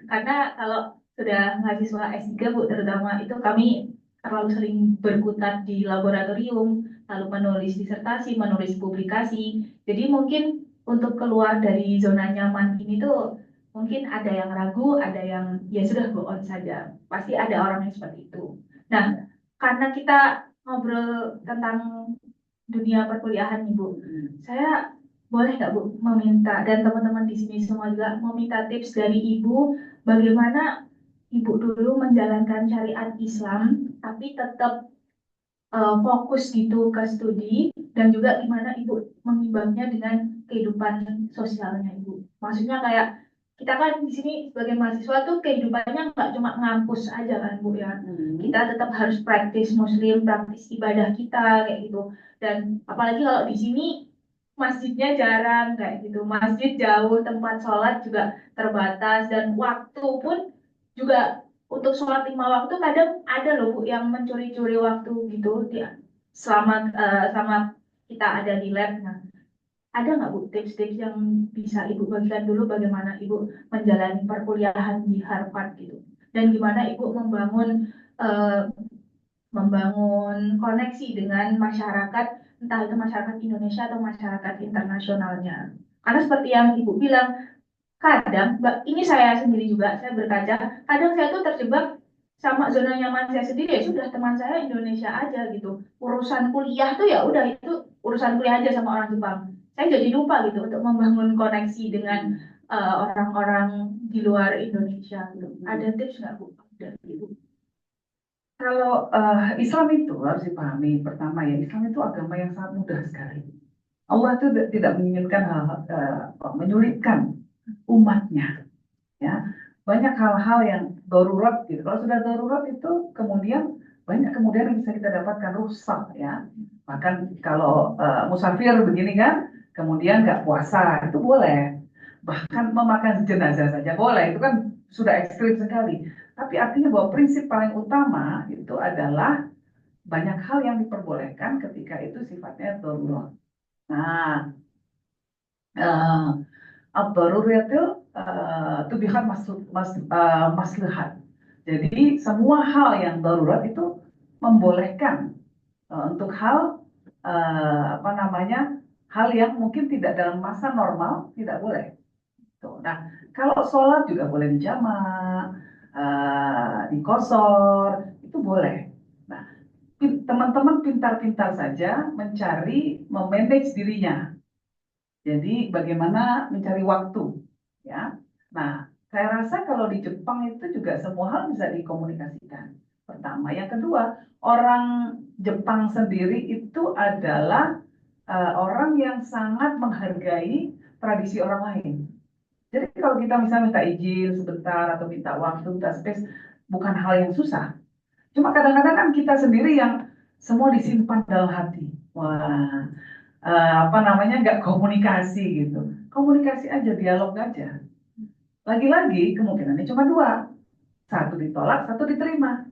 Karena kalau sudah mahasiswa S3 Bu, terutama itu kami terlalu sering berkutat di laboratorium, lalu menulis disertasi, menulis publikasi. Jadi mungkin untuk keluar dari zona nyaman ini tuh mungkin ada yang ragu, ada yang ya sudah go on saja. Pasti ada orang yang seperti itu. Nah, karena kita ngobrol tentang dunia perkuliahan nih Bu, saya boleh nggak Bu meminta dan teman-teman di sini semua juga meminta tips dari Ibu bagaimana Ibu dulu menjalankan syariat Islam tapi tetap fokus gitu ke studi dan juga gimana Ibu mengimbangnya dengan kehidupan sosialnya Ibu. Maksudnya kayak kita kan di sini sebagai mahasiswa tuh kehidupannya nggak cuma ngampus aja kan Bu ya. Kita tetap harus praktis Muslim, praktis ibadah kita kayak gitu. Dan apalagi kalau di sini masjidnya jarang kayak gitu, masjid jauh, tempat sholat juga terbatas dan waktu pun juga untuk sholat 5 waktu kadang ada loh Bu yang mencuri-curi waktu gitu dia selama kita ada di lab. Nah, ada nggak Bu tips-tips yang bisa Ibu bagikan dulu bagaimana Ibu menjalani perkuliahan di Harvard gitu dan gimana Ibu eh, membangun koneksi dengan masyarakat, entah itu masyarakat Indonesia atau masyarakat internasionalnya. Karena seperti yang Ibu bilang, kadang, ini saya sendiri juga, saya berkaca, kadang saya tuh terjebak sama zona nyaman saya sendiri, ya sudah teman saya Indonesia aja gitu. Urusan kuliah tuh ya udah itu urusan kuliah aja sama orang Jepang. Saya jadi lupa gitu untuk membangun koneksi dengan orang-orang di luar Indonesia gitu. Ada tips nggak Bu dari Ibu? Kalau Islam itu harus dipahami pertama ya, Islam itu agama yang sangat mudah sekali. Allah itu tidak menginginkan menyulitkan umatnya, ya. Banyak hal-hal yang darurat gitu. Kalau sudah darurat itu kemudian banyak kemudian yang bisa kita dapatkan rusak ya. Bahkan kalau musafir begini kan, kemudian nggak puasa itu boleh. Bahkan memakan jenazah saja boleh. Itu kan sudah ekstrim sekali. Tapi artinya bahwa prinsip paling utama itu adalah banyak hal yang diperbolehkan ketika itu sifatnya darurat. Nah, uh, ad-daruriyatil tubihat maslahat. Jadi semua hal yang darurat itu membolehkan untuk hal apa namanya, hal yang mungkin tidak dalam masa normal tidak boleh. Tuh. Nah, kalau sholat juga boleh dijamak, dikosor, itu boleh. Nah, teman-teman pintar-pintar saja mencari, memanage dirinya. Jadi bagaimana mencari waktu, ya. Nah, saya rasa kalau di Jepang itu juga semua hal bisa dikomunikasikan. Pertama, yang kedua, orang Jepang sendiri itu adalah orang yang sangat menghargai tradisi orang lain. Jadi kalau kita misalnya minta izin sebentar atau minta waktu, minta space, bukan hal yang susah. Cuma kadang-kadang kan kita sendiri yang semua disimpan dalam hati. Wah, apa namanya, nggak komunikasi gitu. Komunikasi aja, dialog aja. Lagi-lagi kemungkinannya cuma dua. Satu ditolak, satu diterima.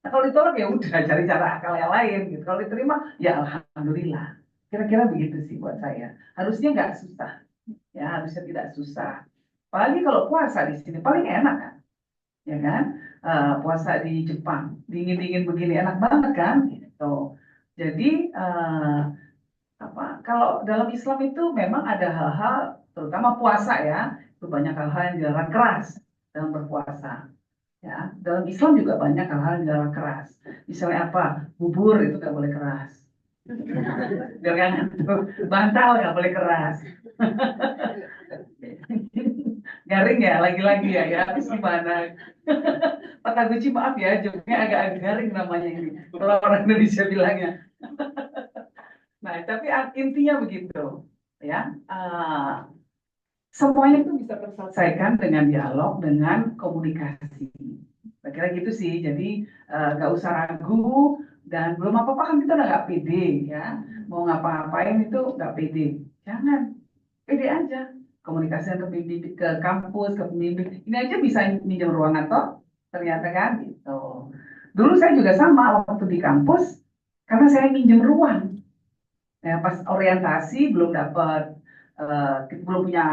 Nah, kalau ditolak ya udah cari cara akal yang lain gitu. Kalau diterima ya alhamdulillah. Kira-kira begitu sih buat saya. Harusnya nggak susah. Ya, harusnya tidak susah. Apalagi kalau puasa di sini paling enak kan, ya kan? Puasa di Jepang dingin-dingin begini enak banget kan? Gitu. Jadi kalau dalam Islam itu memang ada hal-hal, terutama puasa ya, itu banyak hal-hal yang dilarang keras dalam berpuasa. Ya, dalam Islam juga banyak hal-hal yang dilarang keras. Misalnya apa? Bubur itu nggak boleh keras. Biar kan tuh, bantal nggak boleh keras. Garing ya, lagi-lagi ya, habis gimana? Pak Taguchi maaf ya, joknya agak garing namanya ini. Kalau orang Indonesia bilangnya. Nah, tapi intinya begitu, ya. Semuanya itu bisa terselesaikan dengan dialog, dengan komunikasi. Kira-kira gitu sih. Jadi nggak usah ragu dan belum apa-apa kan kita udah nggak pede, ya. Mau ngapa-ngapain itu nggak pede. Jangan pede aja. Komunikasi ke pembimbing, ke kampus, ke pembimbing. Ini aja bisa minjem ruangan toh. Ternyata kan gitu. Dulu saya juga sama waktu di kampus karena saya minjem ruang. Nah, pas orientasi belum dapat, belum punya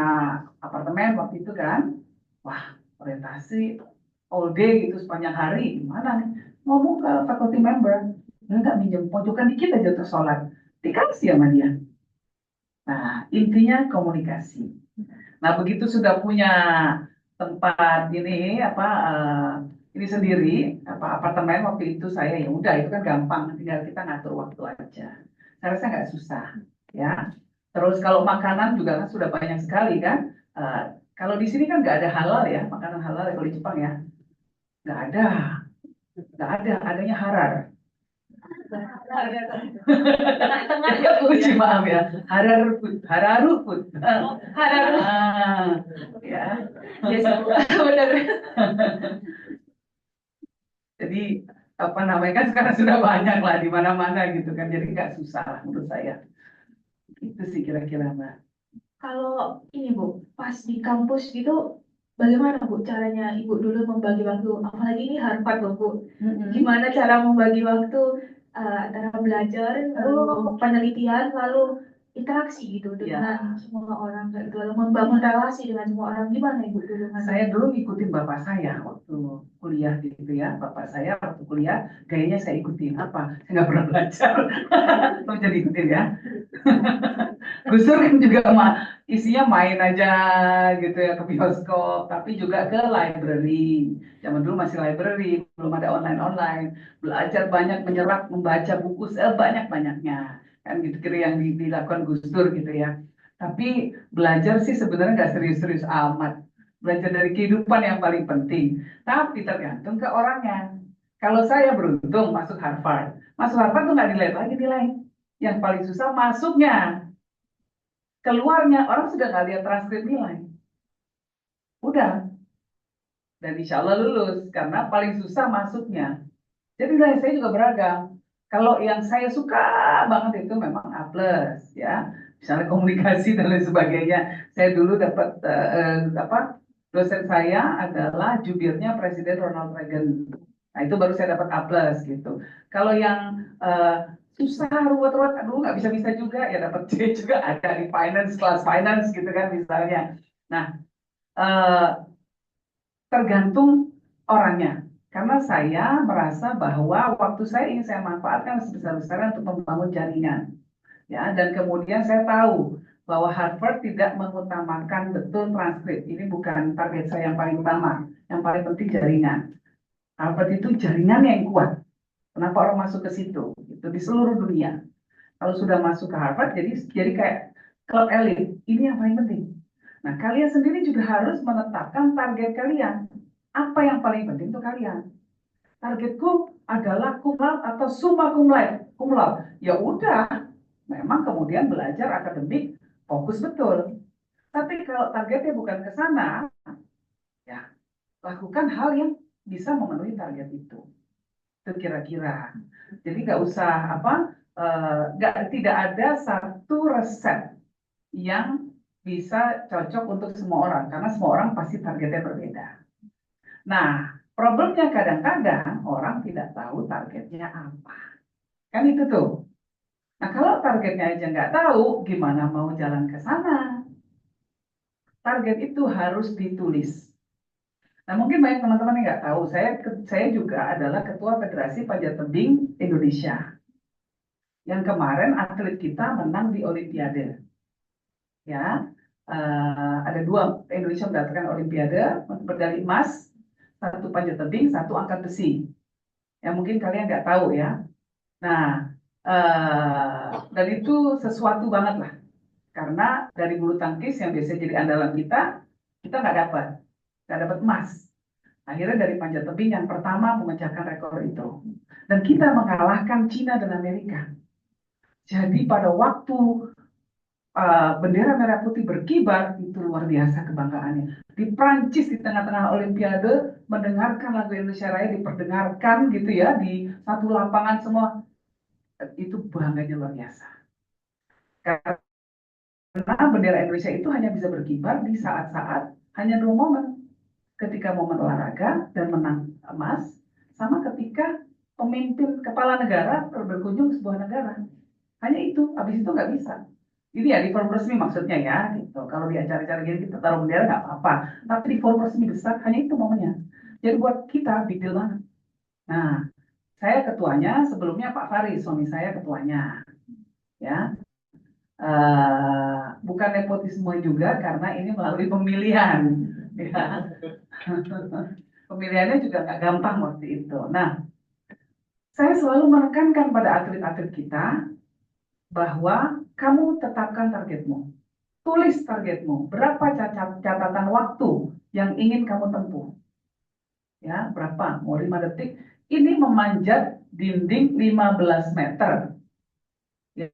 apartemen waktu itu kan. Wah, orientasi all day gitu sepanjang hari. Gimana nih? Ngomong ke faculty member, enggak minjem pojokan dikit aja untuk sholat. Dikasih sama dia. Nah, intinya komunikasi. Nah, begitu sudah punya tempat ini ini sendiri apartemen waktu itu saya ya udah itu kan gampang tinggal kita ngatur waktu aja. Saya rasa nggak susah ya. Terus kalau makanan juga kan sudah banyak sekali kan. Kalau di sini kan nggak ada halal ya, makanan halal ya kalau di Jepang ya nggak ada, adanya harar. Tengah-tengah Uji maaf ya, hararu food. Hararu. Ya. Yes, benar. Jadi apa namanya kan sekarang sudah banyak lah di mana-mana gitu kan, jadi nggak susah lah menurut saya. Itu sih kira-kira Mbak. Kalau ini Bu, pas di kampus gitu, bagaimana Bu caranya Ibu dulu membagi waktu? Apalagi ini Harvard loh Bu. Gimana cara membagi waktu antara belajar, lalu penelitian, lalu interaksi gitu dengan semua orang, lalu membangun relasi dengan semua orang. Gimana Ibu dulu? Saya dulu ngikutin bapak saya waktu kuliah gitu ya. Bapak saya waktu kuliah gayanya saya ikutin apa? Saya nggak pernah belajar. Tapi jadi ikutin ya. Gus Dur kan juga isinya main aja gitu ya ke bioskop, tapi juga ke library. Zaman dulu masih library, belum ada online-online. Belajar banyak, menyerap, membaca buku sebanyak-banyaknya. Kan gitu kira yang dilakukan Gus Dur gitu ya. Tapi belajar sih sebenarnya nggak serius-serius amat. Belajar dari kehidupan yang paling penting. Tapi tergantung ke orangnya. Kalau saya beruntung masuk Harvard. Masuk Harvard tuh nggak dilihat lagi nilai. Yang paling susah masuknya. Keluarnya orang sudah nggak lihat transkrip nilai. Udah. Dan insya Allah lulus. Karena paling susah masuknya. Jadi nilai saya juga beragam. Kalau yang saya suka banget itu memang A+, ya. Misalnya komunikasi dan lain sebagainya. Saya dulu dapat dosen saya adalah jubirnya Presiden Ronald Reagan. Nah, itu baru saya dapat A+ gitu. Kalau yang susah, ruwet-ruwet, aduh nggak bisa-bisa juga, ya dapat C juga ada di finance, kelas finance gitu kan misalnya. Nah, tergantung orangnya. Karena saya merasa bahwa waktu saya ingin saya manfaatkan sebesar-besarnya untuk membangun jaringan. Ya, dan kemudian saya tahu bahwa Harvard tidak mengutamakan betul transkrip. Ini bukan target saya yang paling utama. Yang paling penting jaringan. Harvard itu jaringan yang kuat. Kenapa orang masuk ke situ? Itu di seluruh dunia. Kalau sudah masuk ke Harvard, jadi kayak klub elit. Ini yang paling penting. Nah, kalian sendiri juga harus menetapkan target kalian. Apa yang paling penting untuk kalian? Targetku adalah cum laude atau summa cum laude. Cum laude. Ya udah, memang kemudian belajar akademik fokus betul. Tapi kalau targetnya bukan ke sana, ya lakukan hal yang bisa memenuhi target itu. Itu kira-kira. Jadi nggak usah tidak ada satu resep yang bisa cocok untuk semua orang karena semua orang pasti targetnya berbeda. Nah, problemnya kadang-kadang orang tidak tahu targetnya apa. Kan itu tuh. Nah, kalau targetnya aja nggak tahu, gimana mau jalan ke sana? Target itu harus ditulis. Nah, mungkin banyak teman-teman yang nggak tahu, saya juga adalah Ketua Federasi Panjat Tebing Indonesia. Yang kemarin atlet kita menang di Olimpiade. Ya, ada 2 Indonesia mendapatkan Olimpiade, medali emas, 1 panjat tebing, 1 angkat besi. Yang mungkin kalian nggak tahu ya. Nah, dan itu sesuatu banget lah. Karena dari bulu tangkis yang biasa jadi andalan kita nggak dapat emas. Akhirnya dari panjat tebing yang pertama memecahkan rekor itu. Dan kita mengalahkan Cina dan Amerika. Jadi pada waktu bendera merah putih berkibar, itu luar biasa kebanggaannya. Di Prancis di tengah-tengah Olimpiade, mendengarkan lagu Indonesia Raya diperdengarkan gitu ya, di satu lapangan semua, itu bangganya luar biasa. Karena bendera Indonesia itu hanya bisa berkibar di saat-saat hanya 2 momen. Ketika momen olahraga dan menang emas, sama ketika pemimpin kepala negara berkunjung ke sebuah negara. Hanya itu, habis itu nggak bisa. Ini ya di forum resmi maksudnya ya, gitu. Kalau di acara-acara gini kita taruh bendera nggak apa-apa. Tapi di forum resmi besar hanya itu momennya. Jadi buat kita big deal banget. Nah, saya ketuanya, sebelumnya Pak Faris, suami saya ketuanya. Ya, bukan nepotisme juga karena ini melalui pemilihan. Ya. Pemilihannya juga nggak gampang waktu itu. Nah, saya selalu menekankan pada atlet-atlet kita bahwa kamu tetapkan targetmu. Tulis targetmu. Berapa catatan waktu yang ingin kamu tempuh? Ya, berapa? Mau 5 detik. Ini memanjat dinding 15 meter. Ya,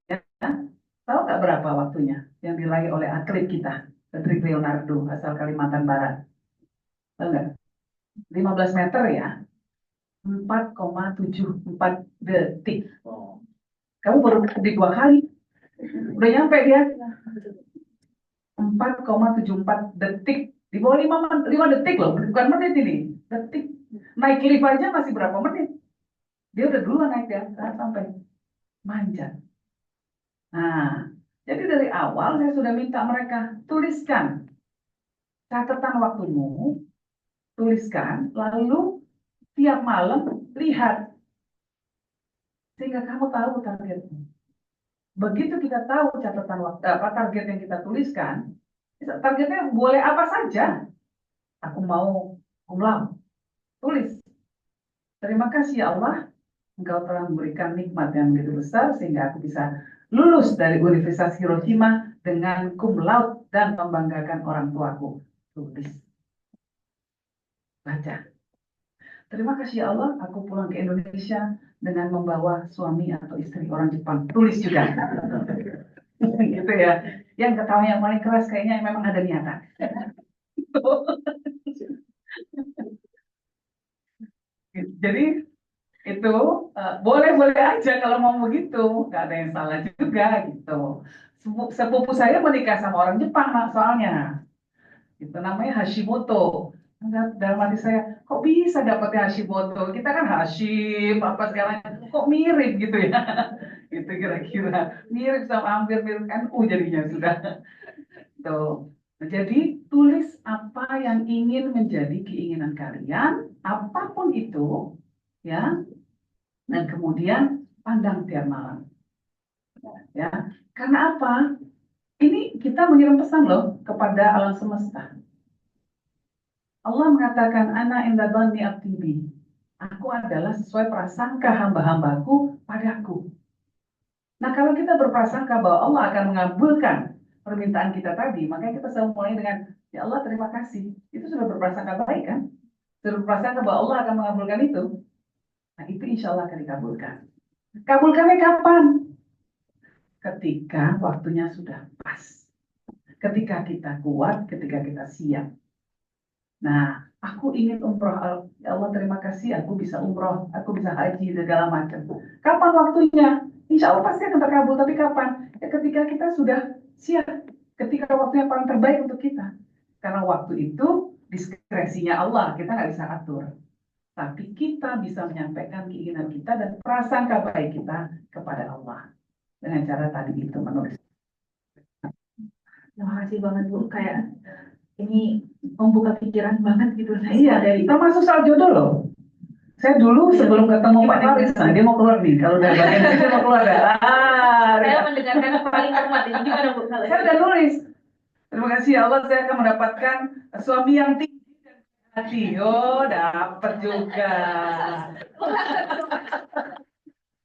tahu nggak berapa waktunya yang diraih oleh atlet kita? Patrick Leonardo, asal Kalimantan Barat. Tahu nggak? 15 meter ya. 4,74 detik. Kamu baru di 2 kali. Udah nyampe dia. 4,74 detik. Di bawah 5 detik loh. Bukan menit ini. Detik. Naik lift aja masih berapa menit. Dia udah duluan naik ya. Sampai manjat. Nah, jadi dari awal saya sudah minta mereka tuliskan catatan waktumu. Tuliskan. Lalu tiap malam lihat. Sehingga kamu tahu targetmu. Begitu kita tahu catatan waktu, target yang kita tuliskan, targetnya boleh apa saja. Aku mau cum laude. Tulis. Terima kasih ya Allah, Engkau telah memberikan nikmat yang begitu besar sehingga aku bisa lulus dari Universitas Hiroshima dengan cum laude dan membanggakan orang tuaku. Tulis. Baca. Terima kasih ya Allah, aku pulang ke Indonesia dengan membawa suami atau istri orang Jepang. Tulis juga. Gitu ya. Yang ketawa yang paling keras kayaknya memang ada niatan. Jadi itu boleh-boleh aja kalau mau begitu, nggak ada yang salah juga gitu. Sepupu saya menikah sama orang Jepang soalnya, itu namanya Hashimoto. Dalam hati saya, kok bisa dapetnya Hashimoto? Kita kan Hashim, apa segalanya, kok mirip gitu ya? Itu kira-kira mirip sama hampir mirip NU jadinya sudah. Tuh. Jadi tulis apa yang ingin menjadi keinginan kalian, apapun itu, ya. Dan kemudian pandang tiap malam, ya. Karena apa? Ini kita mengirim pesan loh kepada alam semesta. Allah mengatakan, Ana inda dhanni abdi bi. Aku adalah sesuai prasangka hamba-hambaku padaku. Nah, kalau kita berprasangka bahwa Allah akan mengabulkan permintaan kita tadi, makanya kita selalu mulai dengan ya Allah terima kasih. Itu sudah berprasangka baik kan? Sudah berprasangka bahwa Allah akan mengabulkan itu. Nah itu insya Allah akan dikabulkan. Kabulkannya kapan? Ketika waktunya sudah pas. Ketika kita kuat, ketika kita siap. Nah, aku ingin umroh. Ya Allah terima kasih, aku bisa umroh, aku bisa haji, segala macam. Kapan waktunya? Insya Allah pasti akan terkabul, tapi kapan? Ya, ketika kita sudah siap. Ketika waktu yang paling terbaik untuk kita. Karena waktu itu diskresinya Allah, kita nggak bisa atur. Tapi kita bisa menyampaikan keinginan kita dan prasangka baik kita kepada Allah. Dengan cara tadi itu menulis. Terima kasih banget Bu, kayak ini membuka pikiran banget gitu. Iya, termasuk soal jodoh loh. Saya dulu sebelum ketemu Pak Faris, nah dia mau keluar nih. Kalau udah bagian sini dia mau keluar dah. Saya mendengarkan yang paling hormat ini gimana Bu? Saya udah nulis. Terima kasih ya Allah, saya akan mendapatkan suami yang tinggi dan hati. Oh, dapat juga.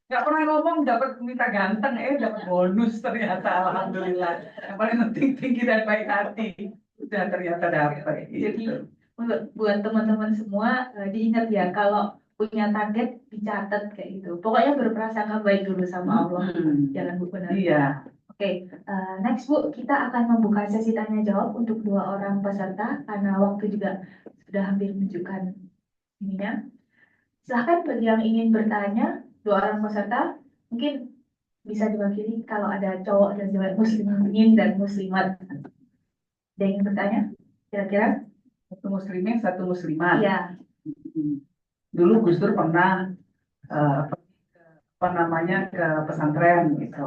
Gak pernah ngomong dapat minta ganteng, dapat bonus ternyata. Alhamdulillah. Yang paling penting tinggi dan baik hati. Udah ternyata dapat. Jadi buat teman-teman semua diingat ya, kalau punya target dicatat kayak gitu. Pokoknya berprasangka baik dulu sama Allah. Jangan Bu, benar. Iya. Oke, next Bu, kita akan membuka sesi tanya jawab untuk 2 orang peserta karena waktu juga sudah hampir menunjukkan ininya. Silahkan bagi yang ingin bertanya, 2 orang peserta mungkin bisa diwakili kalau ada cowok dan cewek muslimin dan muslimat. Ada yang ingin bertanya? Kira-kira? Satu muslimin, satu muslimat. Iya. Dulu Gus Dur pernah ke pesantren gitu.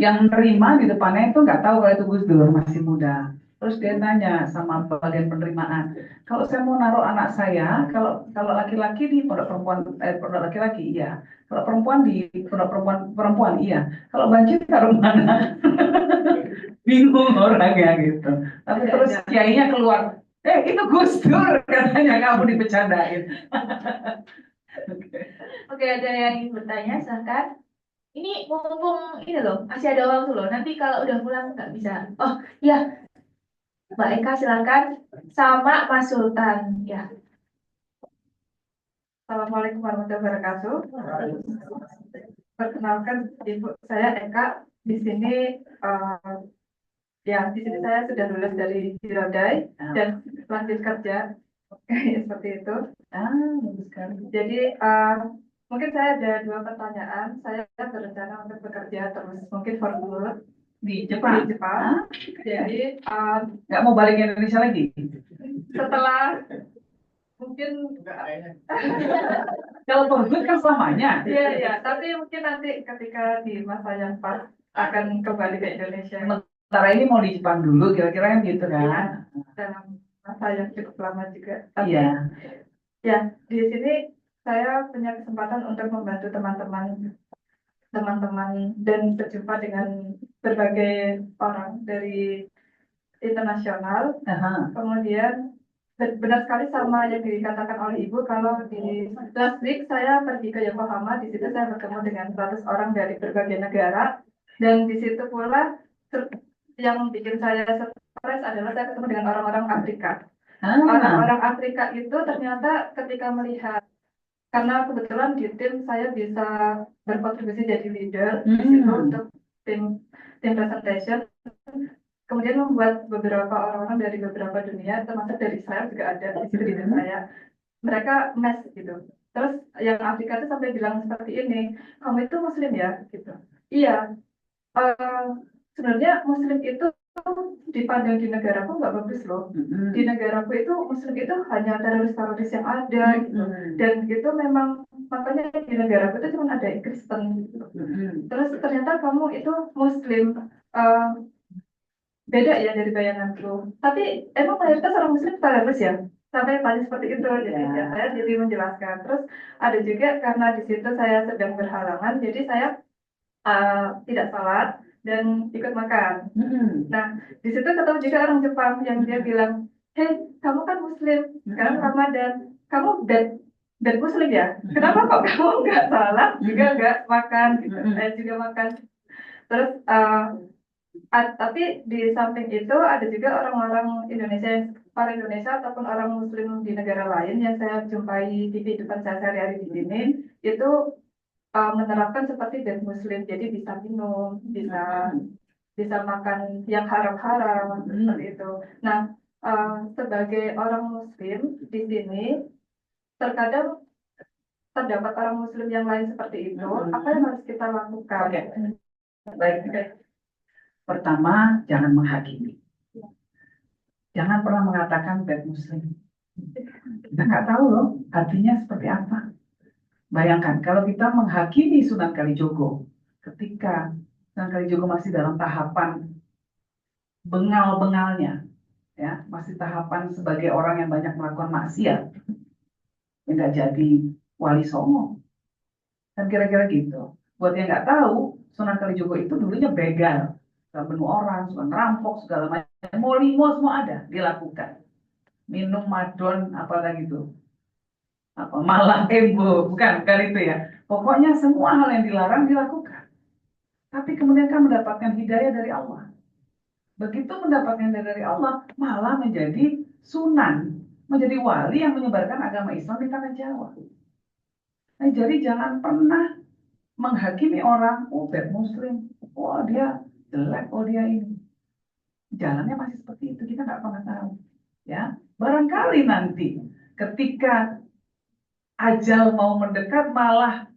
Yang nerima di depannya itu nggak tahu kalau itu Gus Dur, masih muda. Terus dia nanya sama bagian penerimaan, kalau saya mau naruh anak saya, kalau laki-laki di pondok pondok laki-laki iya, kalau perempuan di pondok perempuan iya, kalau banjir taruh mana? Bingung orangnya gitu. Tapi terus kiainya keluar, itu Gus Dur katanya, kamu dibecandain. Oke, ada yang ingin bertanya, silahkan. Ini mumpung ini loh, masih ada waktu loh. Nanti kalau udah pulang nggak bisa. Oh iya, Mbak Eka silakan. Sama Mas Sultan. Ya. Assalamualaikum warahmatullahi wabarakatuh. Perkenalkan Ibu, saya Eka. Di sini saya sudah lulus dari Hirodai dan lanjut kerja. Seperti itu. Bagus sekali. Jadi mungkin saya ada 2 pertanyaan. Saya berencana untuk bekerja terus mungkin for good Di Jepang. di Jepang. Jadi Nggak mau balik ke Indonesia lagi? setelah mungkin Kalau for good kan selamanya. iya, tapi mungkin nanti ketika di masa yang pas akan kembali ke Indonesia Sementara ini mau di Jepang dulu, kira-kira kan gitu kan? dalam masa yang cukup lama juga. Tapi Iya. ya di sini saya punya kesempatan untuk membantu teman-teman dan berjumpa dengan berbagai orang dari internasional. Kemudian benar sekali sama yang dikatakan oleh Ibu, kalau di last week saya pergi ke Yokohama. Di situ saya bertemu dengan 100 orang dari berbagai negara, dan di situ pula yang bikin saya stres adalah saya ketemu dengan orang-orang Afrika. Orang-orang Afrika itu ternyata ketika melihat, karena kebetulan di tim saya bisa berkontribusi jadi leader di situ untuk tim presentation, kemudian membuat beberapa orang-orang dari beberapa dunia, termasuk dari Israel juga ada di situ di tim saya. Mereka mes gitu. Terus yang Afrika itu sampai bilang seperti ini, kamu itu Muslim ya? Gitu. Iya. Sebenarnya Muslim itu dipandang di negaraku nggak bagus loh. Di negaraku itu Muslim itu hanya teroris-teroris yang ada gitu. Dan itu memang makanya di negaraku itu cuma ada Kristen gitu. Terus ternyata kamu itu Muslim, beda ya dari bayanganku. Tapi emang mayoritas orang Muslim teroris ya? Sampai paling seperti itu. Jadi saya jadi menjelaskan. Terus ada juga karena di situ saya sedang berhalangan, jadi saya tidak salat dan ikut makan. Nah, di situ ketemu juga orang Jepang yang dia bilang, "Hei, kamu kan Muslim, sekarang Ramadan, kamu bad Muslim ya? Kenapa kok kamu nggak salat juga nggak makan?" Gitu. Saya juga makan. Terus Tapi di samping itu ada juga orang-orang Indonesia, orang Indonesia ataupun orang Muslim di negara lain yang saya jumpai di kehidupan saya sehari-hari di sini, itu menerapkan seperti bed Muslim, jadi bisa minum, bisa makan yang haram-haram seperti itu. Nah, sebagai orang Muslim di sini, terkadang terdapat orang Muslim yang lain seperti itu. Apa yang harus kita lakukan? Oke. Baik. Pertama, jangan menghakimi. Jangan pernah mengatakan bad Muslim. Kita nggak tahu loh artinya seperti apa. Bayangkan kalau kita menghakimi Sunan Kalijogo ketika Sunan Kalijogo masih dalam tahapan bengal-bengalnya, ya, masih tahapan sebagai orang yang banyak melakukan maksiat, yang nggak jadi wali songo, kan kira-kira gitu. Buat yang nggak tahu, Sunan Kalijogo itu dulunya begal, suka bunuh orang, suka ngerampok, segala macam, mau limo semua ada dilakukan. Minum madon apalagi itu, apa malah bukan itu ya. Pokoknya semua hal yang dilarang dilakukan. Tapi kemudian kan mendapatkan hidayah dari Allah. Begitu mendapatkan hidayah dari Allah, malah menjadi sunan, menjadi wali yang menyebarkan agama Islam di tanah Jawa. Nah, jadi jangan pernah menghakimi orang, oh bad Muslim, oh dia jelek, oh dia ini. Jalannya masih seperti itu, kita nggak pernah tahu. Ya, barangkali nanti ketika ajal mau mendekat malah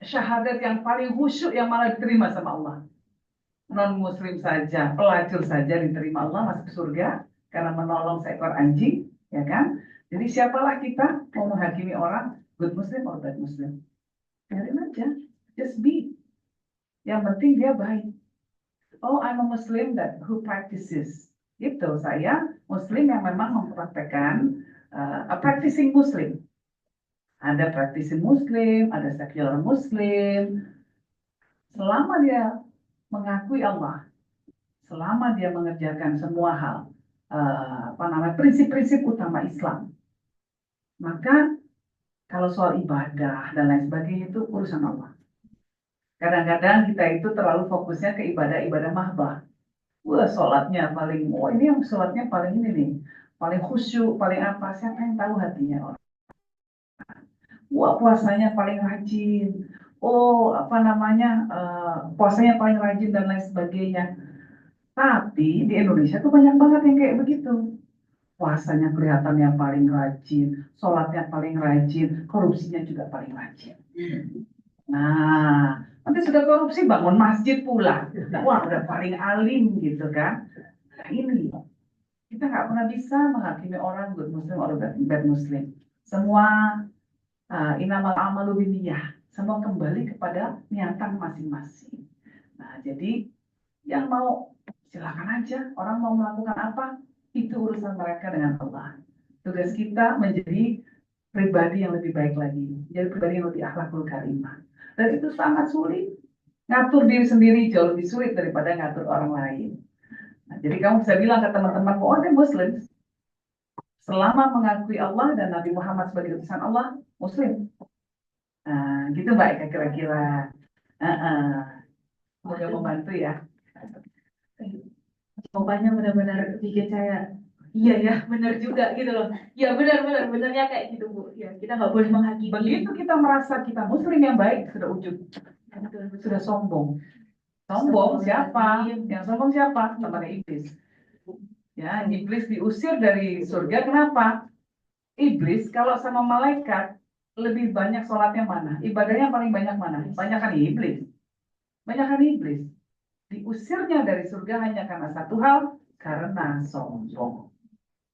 syahadat yang paling khusyuk yang malah diterima sama Allah. Non-Muslim saja, pelacur saja diterima Allah masuk surga karena menolong seekor anjing, ya kan? Jadi siapalah kita mau menghakimi orang good Muslim or bad Muslim? Biarin aja, just be. Yang penting dia baik. Oh, I'm a Muslim that who practices. Itu saya Muslim yang memang mempraktekkan a practicing Muslim. Ada practicing Muslim, ada secular Muslim. Selama dia mengakui Allah, selama dia mengerjakan semua hal, prinsip-prinsip utama Islam, maka kalau soal ibadah dan lain sebagainya itu urusan Allah. Kadang-kadang kita itu terlalu fokusnya ke ibadah-ibadah mahbah. Wah, sholatnya paling, ini yang sholatnya paling ini nih, paling khusyuk, paling apa? Siapa yang tahu hatinya orang? Wah, puasanya paling rajin. Oh, puasanya paling rajin dan lain sebagainya. Tapi di Indonesia tuh banyak banget yang kayak begitu. Puasanya kelihatan yang paling rajin, sholatnya paling rajin, korupsinya juga paling rajin. Nah, nanti sudah korupsi bangun masjid pula. Wah, udah paling alim gitu kan. Nah, ini kita nggak pernah bisa menghakimi orang good Muslim atau bad Muslim. Semua inamal amalu binniyah. Semua kembali kepada niatan masing-masing. Nah, jadi yang mau silakan aja. Orang mau melakukan apa, itu urusan mereka dengan Allah. Tugas kita menjadi pribadi yang lebih baik lagi. Jadi pribadi yang lebih akhlakul karimah. Dan itu sangat sulit. Ngatur diri sendiri jauh lebih sulit daripada ngatur orang lain. Nah, jadi kamu bisa bilang ke teman-teman, oh dia Muslim. Selama mengakui Allah dan Nabi Muhammad sebagai utusan Allah, Muslim. Nah, gitu Mbak kira-kira. Semoga membantu ya. Jawabannya benar-benar bikin saya, iya ya, benar juga gitu loh. Ya benarnya kayak gitu Bu. Ya, kita nggak boleh menghakimi. Begitu kita merasa kita Muslim yang baik, sudah ujub. Sudah sombong. Sombong siapa? Yang sombong siapa? Teman iblis. Ya, iblis diusir dari surga. Kenapa? Iblis kalau sama malaikat lebih banyak sholatnya mana? Ibadahnya paling banyak mana? Banyakan iblis. Banyakan iblis. Diusirnya dari surga hanya karena satu hal, karena sombong.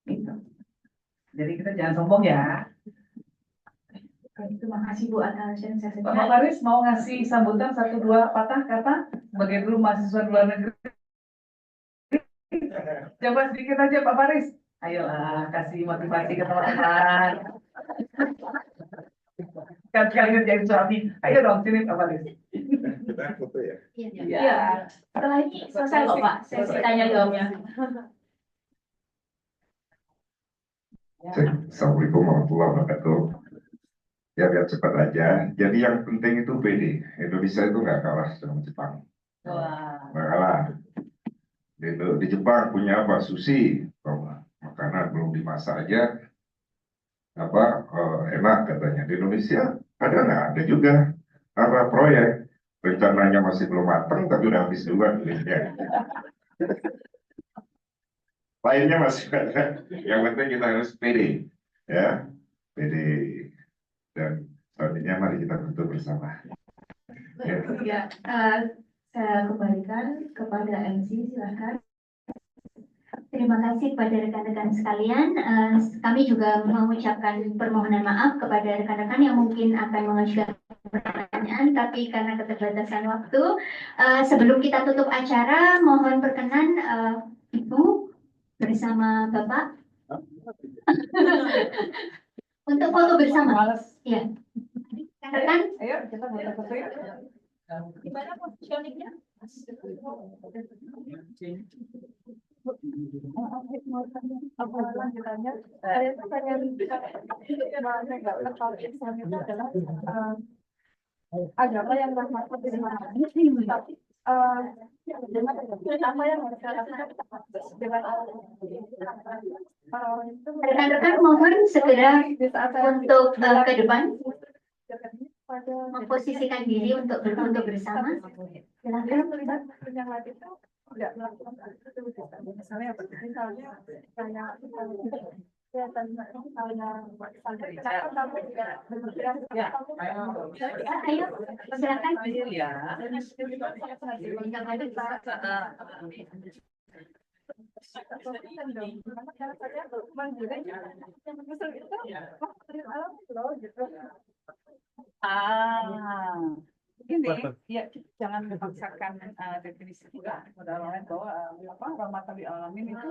Itu. Jadi kita jangan sombong ya. Terima kasih Bu atas sharing-sharingnya. Pak Faris mau ngasih sambutan 1-2 patah kata sebagai dulu mahasiswa luar negeri. Coba sedikit aja Pak Faris. Ayolah kasih motivasi ke teman-teman. Sekali-kali ngerjain suami. Ayo dong sini Pak Faris. Kita foto ya. Iya. Setelah ini selesai loh Pak, sesi tanya jawabnya. Assalamualaikum warahmatullahi wabarakatuh. Ya biar cepat aja. Jadi yang penting itu PD. Indonesia itu nggak kalah sama Jepang. Wah. Bakalan. Di Jepang punya apa? Sushi. Makanan belum dimasak aja enak katanya. Di Indonesia ada nggak? Ada juga. Apa proyek rencananya masih belum matang tapi udah habis duluan duitnya. Lainnya masih ada. Yang penting kita harus pede, ya, pede, dan selanjutnya mari kita tentu bersama. Ya. Ya, saya kembalikan kepada MC, silakan. Terima kasih kepada rekan-rekan sekalian. Kami juga mengucapkan permohonan maaf kepada rekan-rekan yang mungkin akan mengajukan pertanyaan, tapi karena keterbatasan waktu, sebelum kita tutup acara, mohon perkenan Ibu bersama Bapak untuk foto bersama. Ya, rekan. Ayo kita foto-foto yuk. Gimana positioningnya? Lanjutannya, saya pertanyaan kalau Islam itu adalah agama yang bermanfaat di mana, tapi apa yang harus kita lakukan dengan orang itu. Rekan-rekan mohon segera untuk ke depan memposisikan diri untuk berfoto bersama. Silakan. Melihat yang lain itu tidak melakukan itu, misalnya kayak kelihatan misalnya kamu tidak berpikiran Ayo, silakan. Ini ya jangan memaksakan definisi kita pada orang lain bahwa rahmatan lil alamin itu